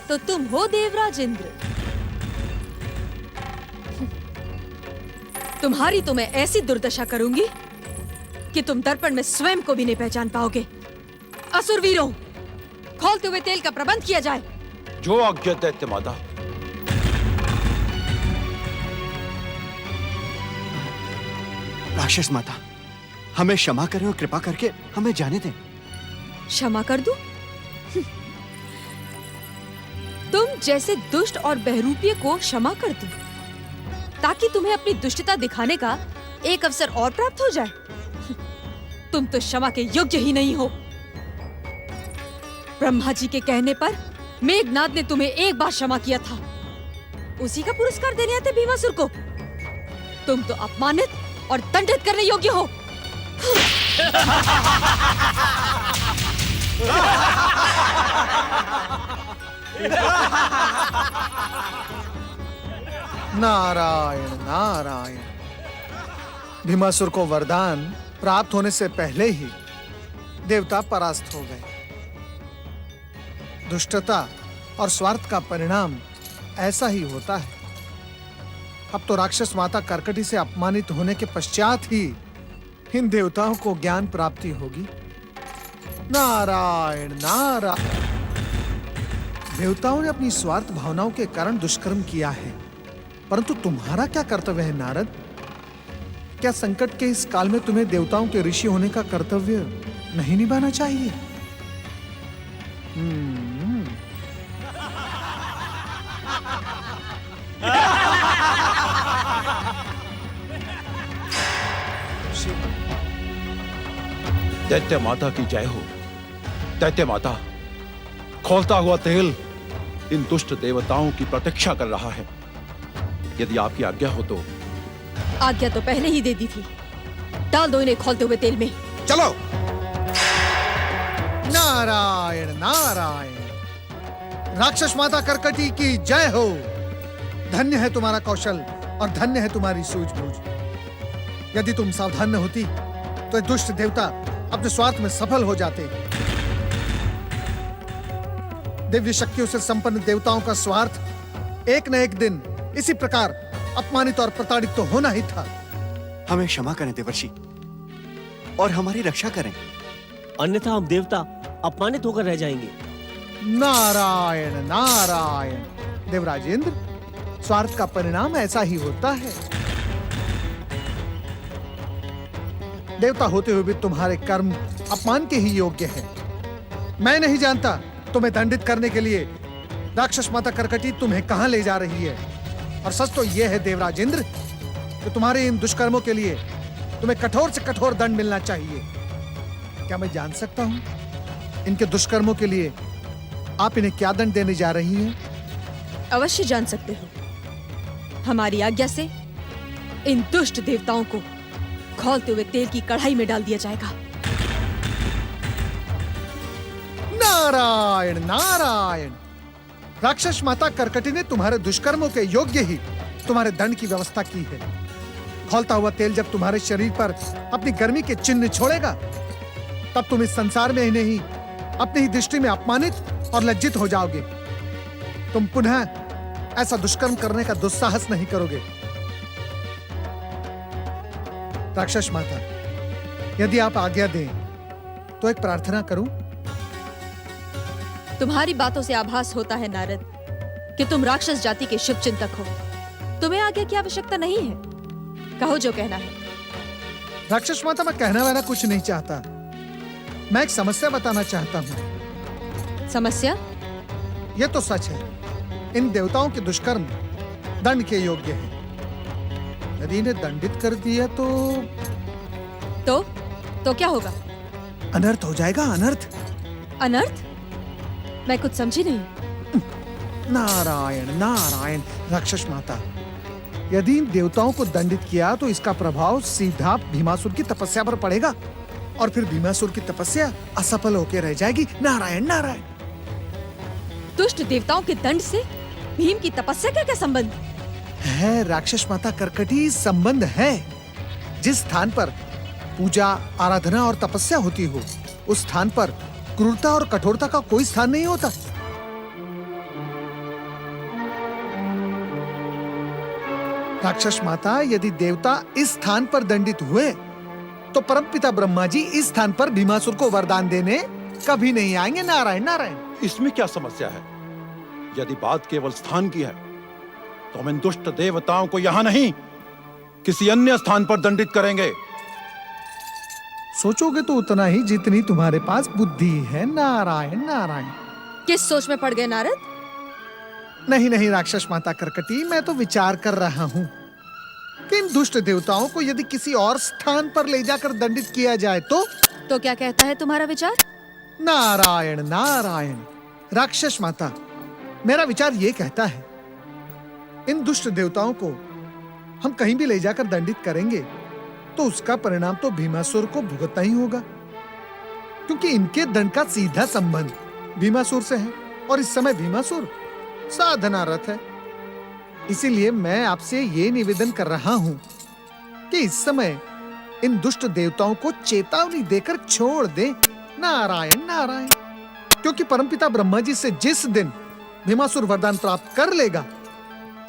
तो तुम हो देवराज इंद्र। तुम्हारी तो मैं ऐसी दुर्दशा करूंगी कि तुम दर्पण में स्वयं को भी नहीं पहचान पाओगे। असुर वीरों, खौलते हुए तेल का प्रबंध किया जाए। जो आज्ञा दैत्य माता। राक्षस माता, हमें क्षमा करें और कृपा करके हमें जाने दें। क्षमा कर दूं? तुम जैसे दुष्ट और बहरूपिये को क्षमा कर दूं ताकि तुम्हें अपनी दुष्टता दिखाने का एक अवसर और प्राप्त हो जाए? तुम तो क्षमा के योग्य ही नहीं हो। ब्रह्मा जी के कहने पर मेघनाद ने तुम्हें एक बार क्षमा किया था, उसी का पुरस्कार देने आते भीमासुर को। तुम तो अपमानित और दंडित करने योग्य हो। नारायण नारायण। भीमासुर को वरदान प्राप्त होने से पहले ही देवता परास्त हो गए। दुष्टता और स्वार्थ का परिणाम ऐसा ही होता है। अब तो राक्षस माता कर्कटी से अपमानित होने के पश्चात ही इन देवताओं को ज्ञान प्राप्ति होगी। नारायण नारायण। देवताओं ने अपनी स्वार्थ भावनाओं के कारण दुष्कर्म किया है, परंतु तुम्हारा क्या कर्तव्य है नारद? क्या संकट के इस काल में तुम्हें देवताओं के ऋषि होने का कर्तव्य नहीं निभाना चाहिए? दैत्य माता की जय हो। दैत्य माता, खौलता हुआ तेल इन दुष्ट देवताओं की प्रतीक्षा कर रहा है। यदि आपकी आज्ञा हो तो। आज्ञा तो पहले ही दे दी थी। डाल दो इन्हें खौलते हुए तेल में। चलो। नारायण नारायण। राक्षस माता कर्कटी की जय हो। धन्य है तुम्हारा कौशल और धन्य है तुम्हारी सूझबूझ। यदि तुम सावधान न होती तो दुष्ट देवता अपने स्वार्थ में सफल हो जाते। दिव्य शक्तियों से संपन्न देवताओं का स्वार्थ एक न एक दिन इसी प्रकार अपमानित और प्रताड़ित तो होना ही था। हमें क्षमा करें देवर्षि और हमारी रक्षा करें, अन्यथा हम देवता अपमानित होकर रह जाएंगे। नारायण नारायण। देवराज इंद्र, स्वार्थ का परिणाम ऐसा ही होता है। देवता होते हुए भी तुम्हारे कर्म अपमान के ही योग्य हैं। मैं नहीं जानता तुम्हें दंडित करने के लिए राक्षस माता कर्कटी तुम्हें कहां ले जा रही है, और सच तो यह है देवराज इंद्र कि तुम्हारे इन दुष्कर्मों के लिए तुम्हें कठोर से कठोर दंड मिलना चाहिए। क्या मैं जान सकता हूं इनके दुष्कर्मों के लिए आप इन्हें क्या दंड देने जा रही हैं? अवश्य जान सकते हो। हमारी आज्ञा से इन दुष्ट देवताओं को खौलते हुए तेल की कढ़ाई में डाल दिया जाएगा। नारायण नारायण। राक्षस माता कर्कटी ने तुम्हारे दुष्कर्मों के योग्य ही तुम्हारे दंड की व्यवस्था की है। खौलता हुआ तेल जब तुम्हारे शरीर पर अपनी गर्मी के चिन्ह छोड़ेगा, तब तुम इस संसार में ही नहीं अपनी ही दृष्टि में अपमानित और लज्जित हो जाओगे। तुम पुनः ऐसा दुष्कर्म करने का दुस्साहस नहीं करोगे। राक्षस माता, यदि आप आज्ञा दें तो एक प्रार्थना करूं? तुम्हारी बातों से आभास होता है नारद कि तुम राक्षस जाति के शुभ चिंतक हो। तुम्हें आगे की आवश्यकता नहीं है, कहो जो कहना है। राक्षस माता, मैं कहना वहना कुछ नहीं चाहता। मैं एक समस्या बताना चाहता हूँ। समस्या? यह तो सच है, इन देवताओं के दुष्कर्म दंड के योग्य है। यदि इन्हें दंडित कर दिया तो क्या होगा? अनर्थ हो जाएगा, अनर्थ। अनर्थ? मैं कुछ समझी नहीं। नारायण नारायण। राक्षस माता, यदि इन देवताओं को दंडित किया तो इसका प्रभाव सीधा भीमासुर की तपस्या पर पड़ेगा और फिर भीमासुर की तपस्या असफल होकर रह जाएगी। नारायण नारायण। दुष्ट देवताओं के दंड से भीम की तपस्या का क्या संबंध है? राक्षस माता कर्कटी, संबंध है। जिस स्थान पर पूजा, आराधना और तपस्या होती हो, उस स्थान पर क्रूरता और कठोरता का कोई स्थान नहीं होता। राक्षस माता, यदि देवता इस स्थान पर दंडित हुए तो परमपिता ब्रह्मा जी इस स्थान पर भीमासुर को वरदान देने कभी नहीं आएंगे। नारायण नारायण। इसमें क्या समस्या है? यदि बात केवल स्थान की है तो हम इन दुष्ट देवताओं को यहां नहीं, किसी अन्य स्थान पर दंडित करेंगे। सोचोगे तो उतना ही जितनी तुम्हारे पास बुद्धि है। नारायण नारायण। किस सोच में पड़ गए नारद? नहीं नहीं राक्षस माता कर्कटी, मैं तो विचार कर रहा हूं कि इन दुष्ट देवताओं को यदि किसी और स्थान पर ले जाकर दंडित किया जाए तो क्या कहता है तुम्हारा विचार? नारायण नारायण। राक्षस माता, मेरा विचार ये कहता है, इन दुष्ट देवताओं को हम कहीं भी ले जाकर दंडित करेंगे तो उसका परिणाम तो भीमासुर को भुगतना ही होगा, क्योंकि इनके दंड का सीधा संबंध भीमासुर से है और इस समय भीमासुर साधनारत है। इसीलिए मैं आपसे ये निवेदन कर रहा हूं कि इस समय इन दुष्ट देवताओं को चेतावनी देकर छोड़ दे। नारायण नारायण। क्योंकि परमपिता ब्रह्मा जी से जिस दिन भीमासुर वरदान प्राप्त कर लेगा,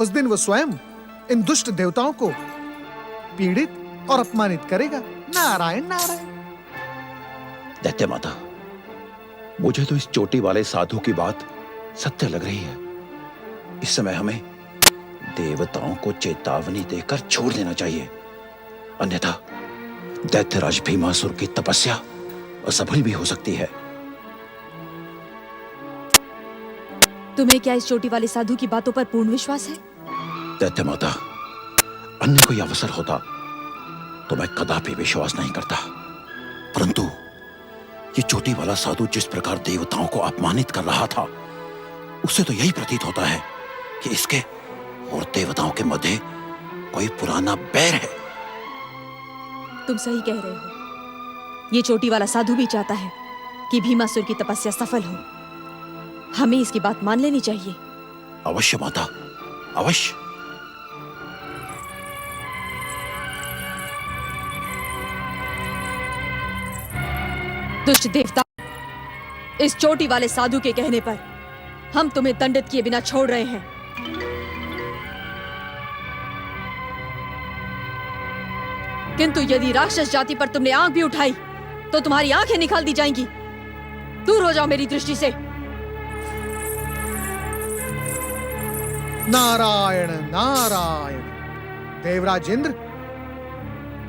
उस दिन वो स्वयं इन दुष्ट देवताओं को पीड़ित और अपमानित करेगा। नारायण नारायण। दैत्य माता, मुझे तो इस चोटी वाले साधु की बात सत्य लग रही है। इस समय हमें देवताओं को चेतावनी देकर छोड़ देना चाहिए, अन्यथा दैत्यराज भीमासुर की तपस्या असफल भी हो सकती है। तुम्हें क्या इस चोटी वाले साधु की बातों पर पूर्ण विश्वास है? दैत्य माता, अन्य कोई अवसर होता तो मैं कदापि विश्वास नहीं करता, परंतु ये चोटी वाला साधु जिस प्रकार देवताओं को अपमानित कर रहा था, उससे तो यही प्रतीत होता है कि इसके और देवताओं के मध्य कोई पुराना बैर है। तुम सही कह रहे हो। ये चोटी वाला साधु भी चाहता है कि भीमासुर की तपस्या सफल हो। हमें इसकी बात मान लेनी चाहिए। अवश्य माता, अवश्य। दुष्ट देवता, इस चोटी वाले साधु के कहने पर हम तुम्हें दंडित किए बिना छोड़ रहे हैं। किंतु यदि राक्षस जाति पर तुमने आंख भी उठाई तो तुम्हारी आंखें निकाल दी जाएंगी। दूर हो जाओ मेरी दृष्टि से। नारायण नारायण। देवराज इंद्र,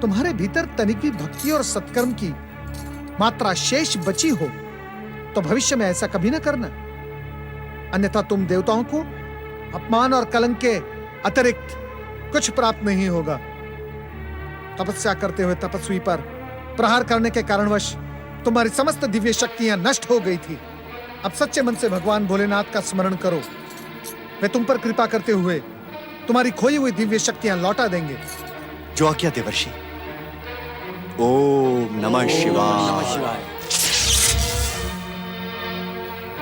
तुम्हारे भीतर तनिक भी भक्ति और सत्कर्म की मात्रा शेष बची हो तो भविष्य में ऐसा कभी न करना, अन्यथा तुम देवताओं को अपमान और कलंक के अतिरिक्त कुछ प्राप्त नहीं होगा। तपस्या करते हुए तपस्वी पर प्रहार करने के कारणवश तुम्हारी समस्त दिव्य शक्तियां नष्ट हो गई थी। अब सच्चे मन से भगवान भोलेनाथ का स्मरण करो, वे तुम पर कृपा करते हुए तुम्हारी खोई हुई दिव्य शक्तियां लौटा देंगे। जो आज्ञा देवर्षि। ओम नमः शिवाय।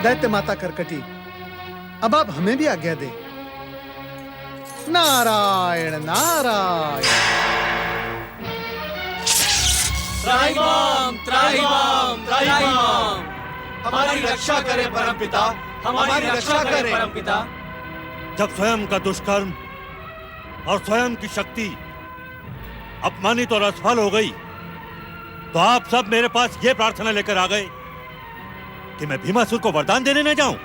दैत्य माता कर्कटी, अब आप हमें भी आज्ञा दे। नारायण नारायण। त्राहिमाम त्राहिमाम त्राहिमाम। हमारी रक्षा करे परमपिता, हमारी रक्षा करे परमपिता। जब स्वयं का दुष्कर्म और स्वयं की शक्ति अपमानित और असफल हो गई, तो आप सब मेरे पास ये प्रार्थना लेकर आ गए कि मैं भीमासुर को वरदान देने न जाऊं?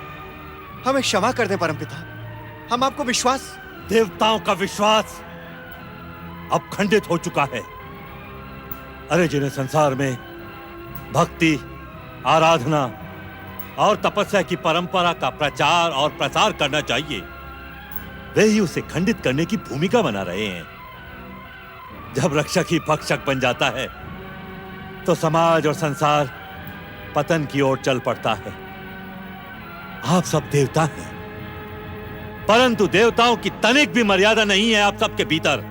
हमें क्षमा कर दें परमपिता, हम आपको विश्वास। देवताओं का विश्वास अब खंडित हो चुका है। अरे जिन्हें संसार में भक्ति, आराधना और तपस्या की परंपरा का प्रचार और प्रसार करना चाहिए, वे ही उसे खंडित करने की भूमिका बना रहे हैं। जब रक्षक ही भक्षक बन जाता है तो समाज और संसार पतन की ओर चल पड़ता है। आप सब देवता हैं, परंतु देवताओं की तनिक भी मर्यादा नहीं है आप सबके भीतर।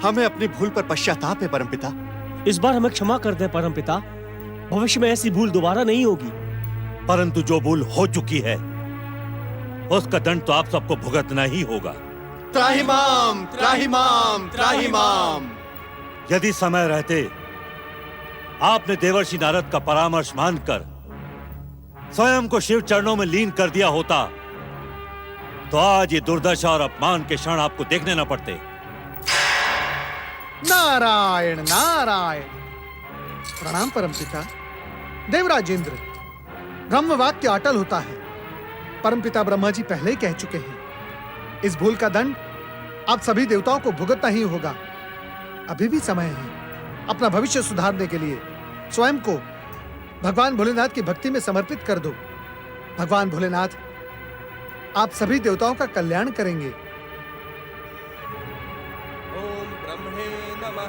हमें अपनी भूल पर पश्चाताप है परमपिता। इस बार हमें क्षमा कर दें परमपिता, भविष्य में ऐसी भूल दोबारा नहीं होगी। परंतु जो भूल हो चुकी है उसका दंड तो आप सबको भुगतना ही होगा। त्राहिमाम, त्राहिमाम, त्राहिमाम। यदि समय रहते आपने देवर्षि नारद का परामर्श मानकर स्वयं को शिव चरणों में लीन कर दिया होता तो आज ये दुर्दशा और अपमान के क्षण आपको देखने न पड़ते। नारायण नारायण। प्रणाम परमपिता। देवराज इंद्र, ब्रह्म वाक्य अटल होता है। परमपिता ब्रह्मा जी पहले ही कह चुके हैं, इस भूल का दंड आप सभी देवताओं को भुगतना ही होगा। अभी भी समय है, अपना भविष्य सुधारने के लिए स्वयं को भगवान भोलेनाथ की भक्ति में समर्पित कर दो। भगवान भोलेनाथ आप सभी देवताओं का कल्याण करेंगे। ओम ब्रह्मणे नमः।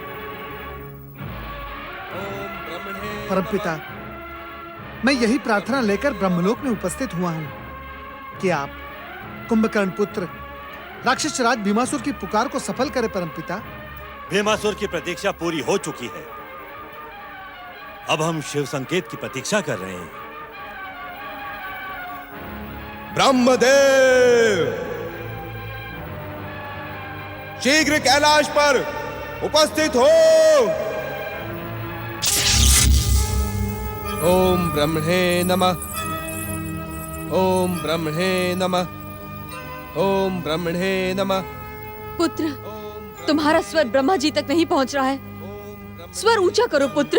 ओम ब्रह्मणे परमपिता, मैं यही प्रार्थना लेकर ब्रह्मलोक में उपस्थित हुआ हूं कि आप कुंभकर्ण पुत्र राक्षस राज भीमासुर की पुकार को सफल करें। परमपिता, भीमासुर की प्रतीक्षा पूरी हो चुकी है। अब हम शिव संकेत की प्रतीक्षा कर रहे हैं। ब्रह्मदेव शीघ्र कैलाश पर उपस्थित हो। ओम ब्रह्मणे नमः। ओम ब्रह्मणे नमः। ओम ब्रह्मणे नमः। पुत्र, तुम्हारा स्वर ब्रह्मा जी तक नहीं पहुंच रहा है। स्वर ऊंचा करो पुत्र,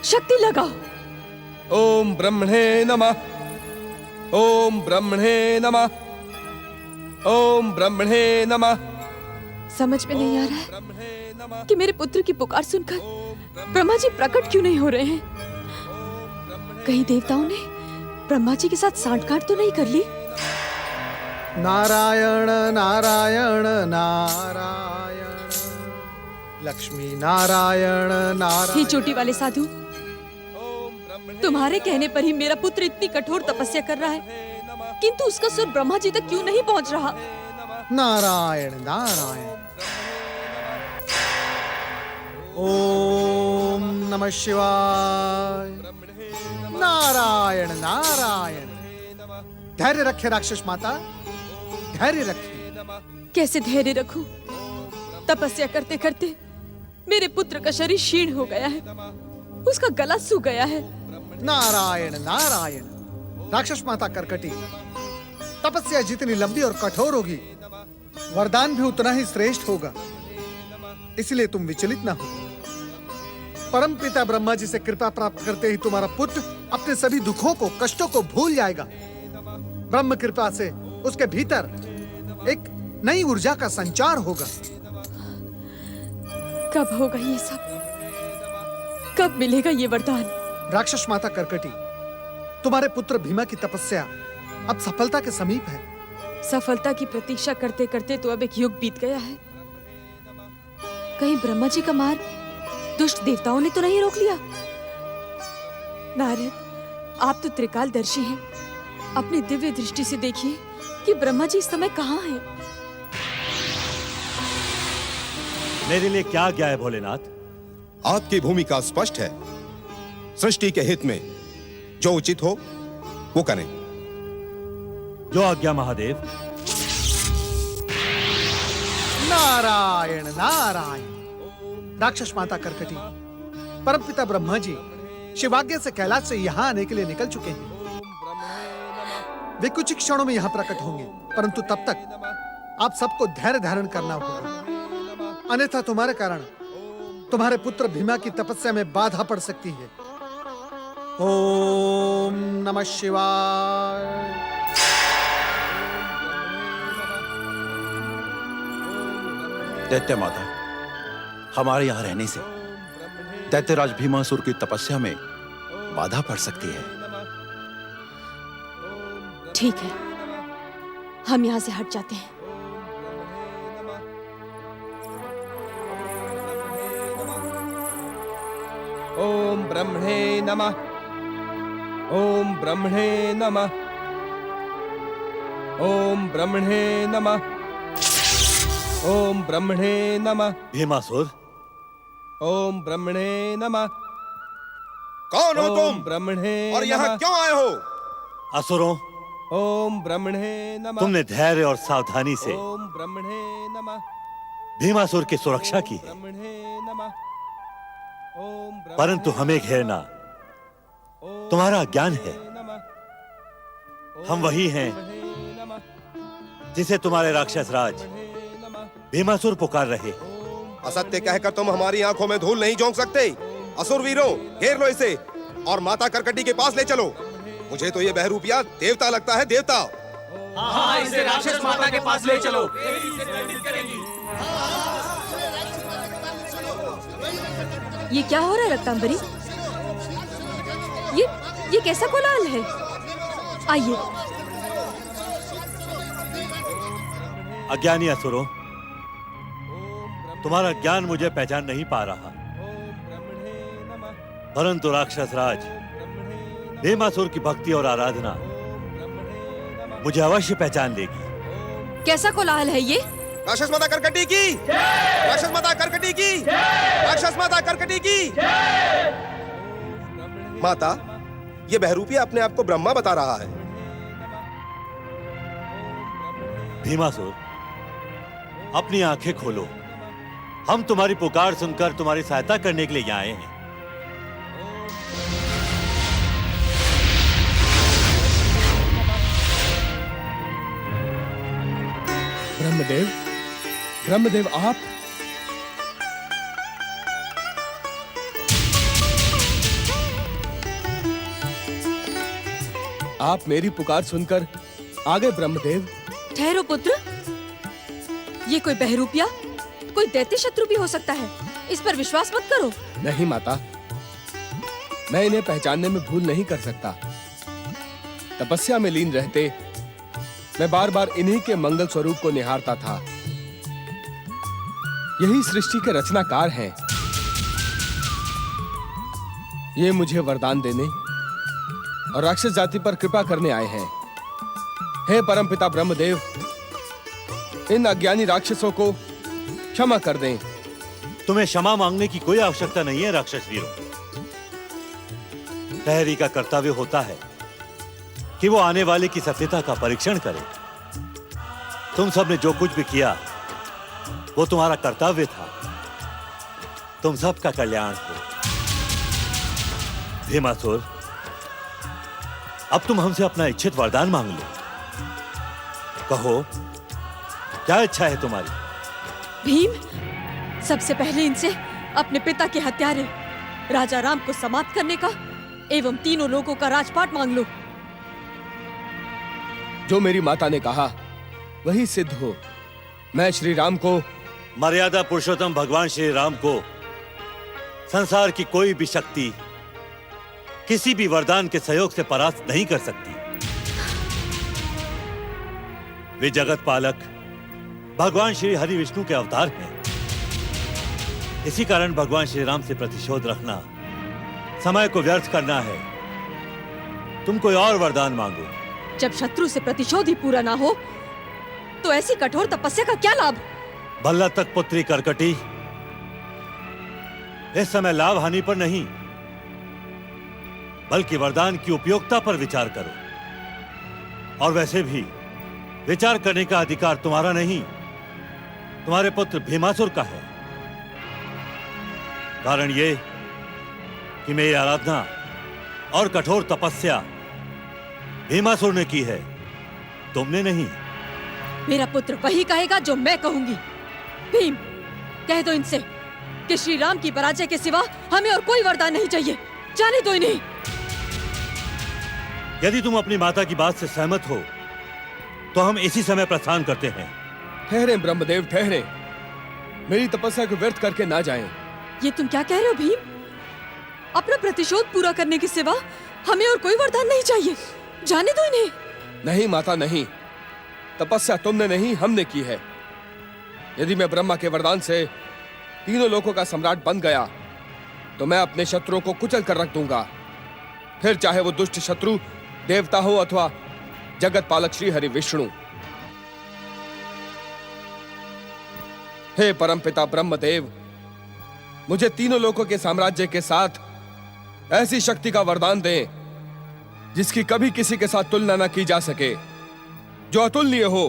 शक्ति लगाओ। ओम ब्रह्मणे नमः। ओम ब्रह्मणे नमः। ओम ब्रह्मणे नमः। समझ में नहीं आ रहा है कि मेरे पुत्र की पुकार सुनकर ब्रह्मा जी प्रकट क्यों नहीं हो रहे हैं। कहीं देवताओं ने ब्रह्मा जी के साथ सांठगांठ तो नहीं कर ली। नारायण नारायण नारायण, लक्ष्मी नारायण नारायण। हे चोटी वाले साधु, तुम्हारे कहने पर ही मेरा पुत्र इतनी कठोर तपस्या कर रहा है, किंतु उसका सुर ब्रह्मा जी तक क्यों नहीं पहुंच रहा। नारायण नारायण। ओम नमः शिवाय। नारायण नारायण। धैर्य रखे राक्षस माता, धैर्य रखे। कैसे धैर्य रखूं? तपस्या करते करते मेरे पुत्र का शरीर क्षीण हो गया है, उसका गला सूख गया है। नारायण नारायण। राक्षस माता कर्कटी, तपस्या जितनी लंबी और कठोर होगी, वरदान भी उतना ही श्रेष्ठ होगा। इसलिए तुम विचलित ना हो। परम पिता ब्रह्मा जी से कृपा प्राप्त करते ही तुम्हारा पुत्र अपने सभी दुखों को, कष्टों को भूल जाएगा। ब्रह्म कृपा से उसके भीतर एक नई ऊर्जा का संचार होगा। कब होगा ये सब? कब मिलेगा ये वरदान? राक्षस माता कर्कटी, तुम्हारे पुत्र भीमा की तपस्या अब सफलता के समीप है। सफलता की प्रतीक्षा करते करते तो अब एक युग बीत गया है। कहीं ब्रह्मा जी का मार्ग दुष्ट देवताओं ने तो नहीं रोक लिया? नारद, आप तो त्रिकालदर्शी हैं। अपनी दिव्य दृष्टि से देखिए कि ब्रह्मा जी इस समय कहाँ हैं। मेरे लिए क्या आज्ञा है भोलेनाथ? आपकी भूमिका स्पष्ट है। सृष्टि के हित में जो उचित हो वो करें। जो आज्ञा महादेव। नारायण नारायण। राक्षस माता कर्कटी, परमपिता ब्रह्मा जी शिवाज्ञा से कैलाश से यहाँ आने के लिए निकल चुके हैं। वे कुछ क्षणों में यहाँ प्रकट होंगे, परंतु तब तक आप सबको धैर्य धारण करना होगा, अन्यथा तुम्हारे कारण तुम्हारे पुत्र भीमा की तपस्या में बाधा पड़ सकती है। ओम नमः शिवाय। दैत्य माता, हमारे यहाँ रहने से दैत्यराज भीमासुर की तपस्या में बाधा पड़ सकती है। ठीक है, हम यहाँ से हट जाते हैं। ओम ब्रह्मणे नमः। ओम ब्रह्मणे नमः। ओम ब्रह्मणे नमः। ओम ब्रह्मणे नमः। भीमासुर, ओम ब्रह्मणे नमः। कौन हो ओम तुम ब्रह्मणे और यहाँ नमः। क्यों आए हो? असुरों, ओम ब्रह्मणे नमः। तुमने धैर्य और सावधानी से ओम ब्रह्मणे नमः। भीमासुर की सुरक्षा की है, ब्रह्मणे नमः। ओम ब्रह्मणे परंतु हमें घेरना तुम्हारा ज्ञान है। हम वही हैं जिसे तुम्हारे राक्षस राज भीमासुर पुकार रहे। असत्य कहकर तुम हमारी आंखों में धूल नहीं झोंक सकते। असुर वीरों, घेर लो इसे और माता करकटी के पास ले चलो। मुझे तो ये बहरूपिया देवता लगता है, देवता। हाँ, इसे राक्षस माता के पास ले चलो। ये क्या हो रहा है रक्तांबरी? ये कैसा कोलाहल है? आइए। अज्ञानी असुरों, तुम्हारा ज्ञान मुझे पहचान नहीं पा रहा, परंतु राक्षस राज भीमासुर की भक्ति और आराधना मुझे अवश्य पहचान लेगी। कैसा कोलाहल है ये? राक्षस माता करकटी की, राक्षस माता करकटी की, राक्षस माता करकटी की। माता, ये बहरूपिया अपने आप को ब्रह्मा बता रहा है। भीमासुर, अपनी आंखें खोलो। हम तुम्हारी पुकार सुनकर तुम्हारी सहायता करने के लिए यहाँ आए हैं। ब्रह्मदेव, ब्रह्मदेव आप? आप मेरी पुकार सुनकर आ गए ब्रह्मदेव। ठहरो पुत्र, ये कोई बहरूपिया, कोई दैत्य शत्रु भी हो सकता है। इस पर विश्वास मत करो। नहीं माता, मैं इन्हें पहचानने में भूल नहीं कर सकता। तपस्या में लीन रहते मैं बार बार इन्हीं के मंगल स्वरूप को निहारता था। यही सृष्टि के रचनाकार हैं। ये मुझे वरदान देने और राक्षस जाति पर कृपा करने आए हैं। हे परमपिता ब्रह्मदेव, इन अज्ञानी राक्षसों को क्षमा कर दें। तुम्हें क्षमा मांगने की कोई आवश्यकता नहीं है राक्षस वीरों। प्रहरी का कर्तव्य होता है कि वो आने वाले की सत्यता का परीक्षण करे। तुम सबने जो कुछ भी किया वो तुम्हारा कर्तव्य था। तुम सबका कल्याण हो। भीमासुर, अब तुम हमसे अपना इच्छित वरदान मांग लो। कहो, क्या इच्छा है तुम्हारी? भीम, सबसे पहले इनसे अपने पिता के हत्यारे राजा राम को समाप्त करने का एवं तीनों लोगों का राजपाट मांग लो। जो मेरी माता ने कहा वही सिद्ध हो। मैं श्री राम को, मर्यादा पुरुषोत्तम भगवान श्री राम को संसार की कोई भी शक्ति किसी भी वरदान के सहयोग से परास्त नहीं कर सकती। वे जगत पालक भगवान श्री हरि विष्णु के अवतार हैं। इसी कारण भगवान श्री राम से प्रतिशोध रखना समय को व्यर्थ करना है। तुम कोई और वरदान मांगो। जब शत्रु से प्रतिशोध ही पूरा ना हो तो ऐसी कठोर तपस्या का क्या लाभ? भल्ला तक पुत्री करकटी, इस समय लाभ हानि पर नहीं बल्कि वरदान की उपयोगिता पर विचार करो। और वैसे भी विचार करने का अधिकार तुम्हारा नहीं, तुम्हारे पुत्र भीमासुर का है। कारण ये कि मेरी आराधना और कठोर तपस्या भीमासुर ने की है, तुमने नहीं। मेरा पुत्र वही कहेगा जो मैं कहूंगी। भीम, कह दो इनसे कि श्री राम की पराजय के सिवा हमें और कोई वरदान नहीं चाहिए। जाने दो इन्हें। यदि तुम अपनी माता की बात से सहमत हो तो हम इसी समय प्रस्थान करते हैं। ठहरे ब्रह्मदेव, ठहरे। मेरी तपस्या को व्यर्थ करके ना जाएं। ये तुम क्या कह रहे हो भीम? अपना प्रतिशोध पूरा करने की सिवा हमें और कोई वरदान नहीं चाहिए। जाने दो इन्हें। नहीं माता, नहीं। तपस्या तुमने नहीं, हमने की है। यदि मैं ब्रह्मा के वरदान से तीनों लोकों का सम्राट बन गया तो मैं अपने शत्रुओं को कुचल कर रख दूंगा, फिर चाहे वो दुष्ट शत्रु देवता हो अथवा जगत पालक श्री हरि विष्णु। हे परमपिता ब्रह्मदेव, मुझे तीनों लोकों के साम्राज्य के साथ ऐसी शक्ति का वरदान दें जिसकी कभी किसी के साथ तुलना न की जा सके, जो अतुलनीय हो,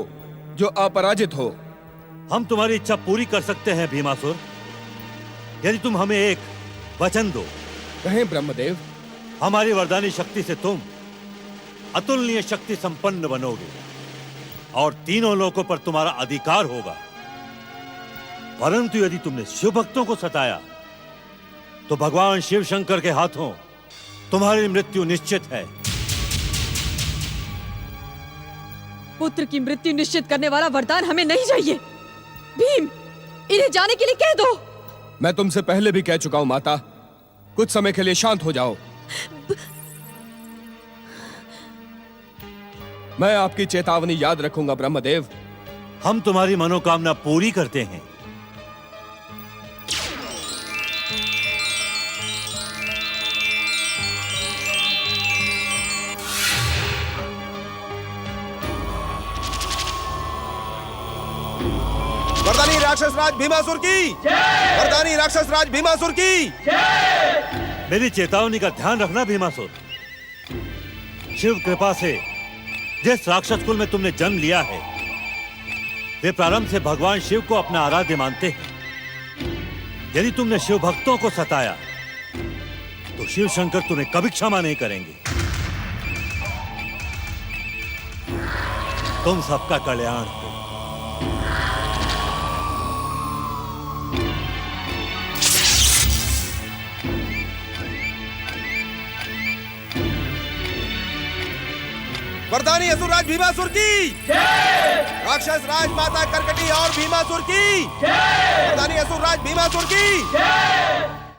जो अपराजित हो। हम तुम्हारी इच्छा पूरी कर सकते हैं भीमासुर, यदि तुम हमें एक वचन दो। कहें ब्रह्मदेव। हमारी वरदानी शक्ति से तुम अतुलनीय शक्ति संपन्न बनोगे और तीनों लोकों पर तुम्हारा अधिकार होगा। परंतु यदि तुमने शिव भक्तों को सताया तो भगवान शिव शंकर के हाथों तुम्हारी मृत्यु निश्चित है। पुत्र की मृत्यु निश्चित करने वाला वरदान हमें नहीं चाहिए। भीम, इन्हें जाने के लिए कह दो। मैं तुमसे पहले भी कह चुका हूं माता, कुछ समय के लिए शांत हो जाओ। मैं आपकी चेतावनी याद रखूंगा ब्रह्मदेव। हम तुम्हारी मनोकामना पूरी करते हैं। वरदानी राक्षस राज भीमासुर की, वरदानी राक्षस राज भीमासुर की। मेरी चेतावनी का ध्यान रखना भीमासुर। शिव कृपा से जिस राक्षस कुल में तुमने जन्म लिया है वे प्रारंभ से भगवान शिव को अपना आराध्य मानते हैं। यदि तुमने शिव भक्तों को सताया तो शिव शंकर तुम्हें कभी क्षमा नहीं करेंगे। तुम सबका कल्याण हो। वरदानी असुरराज भीमासुर की, राक्षस राज माता करकटी और भीमासुर की, वरदानी असुरराज भीमासुर की।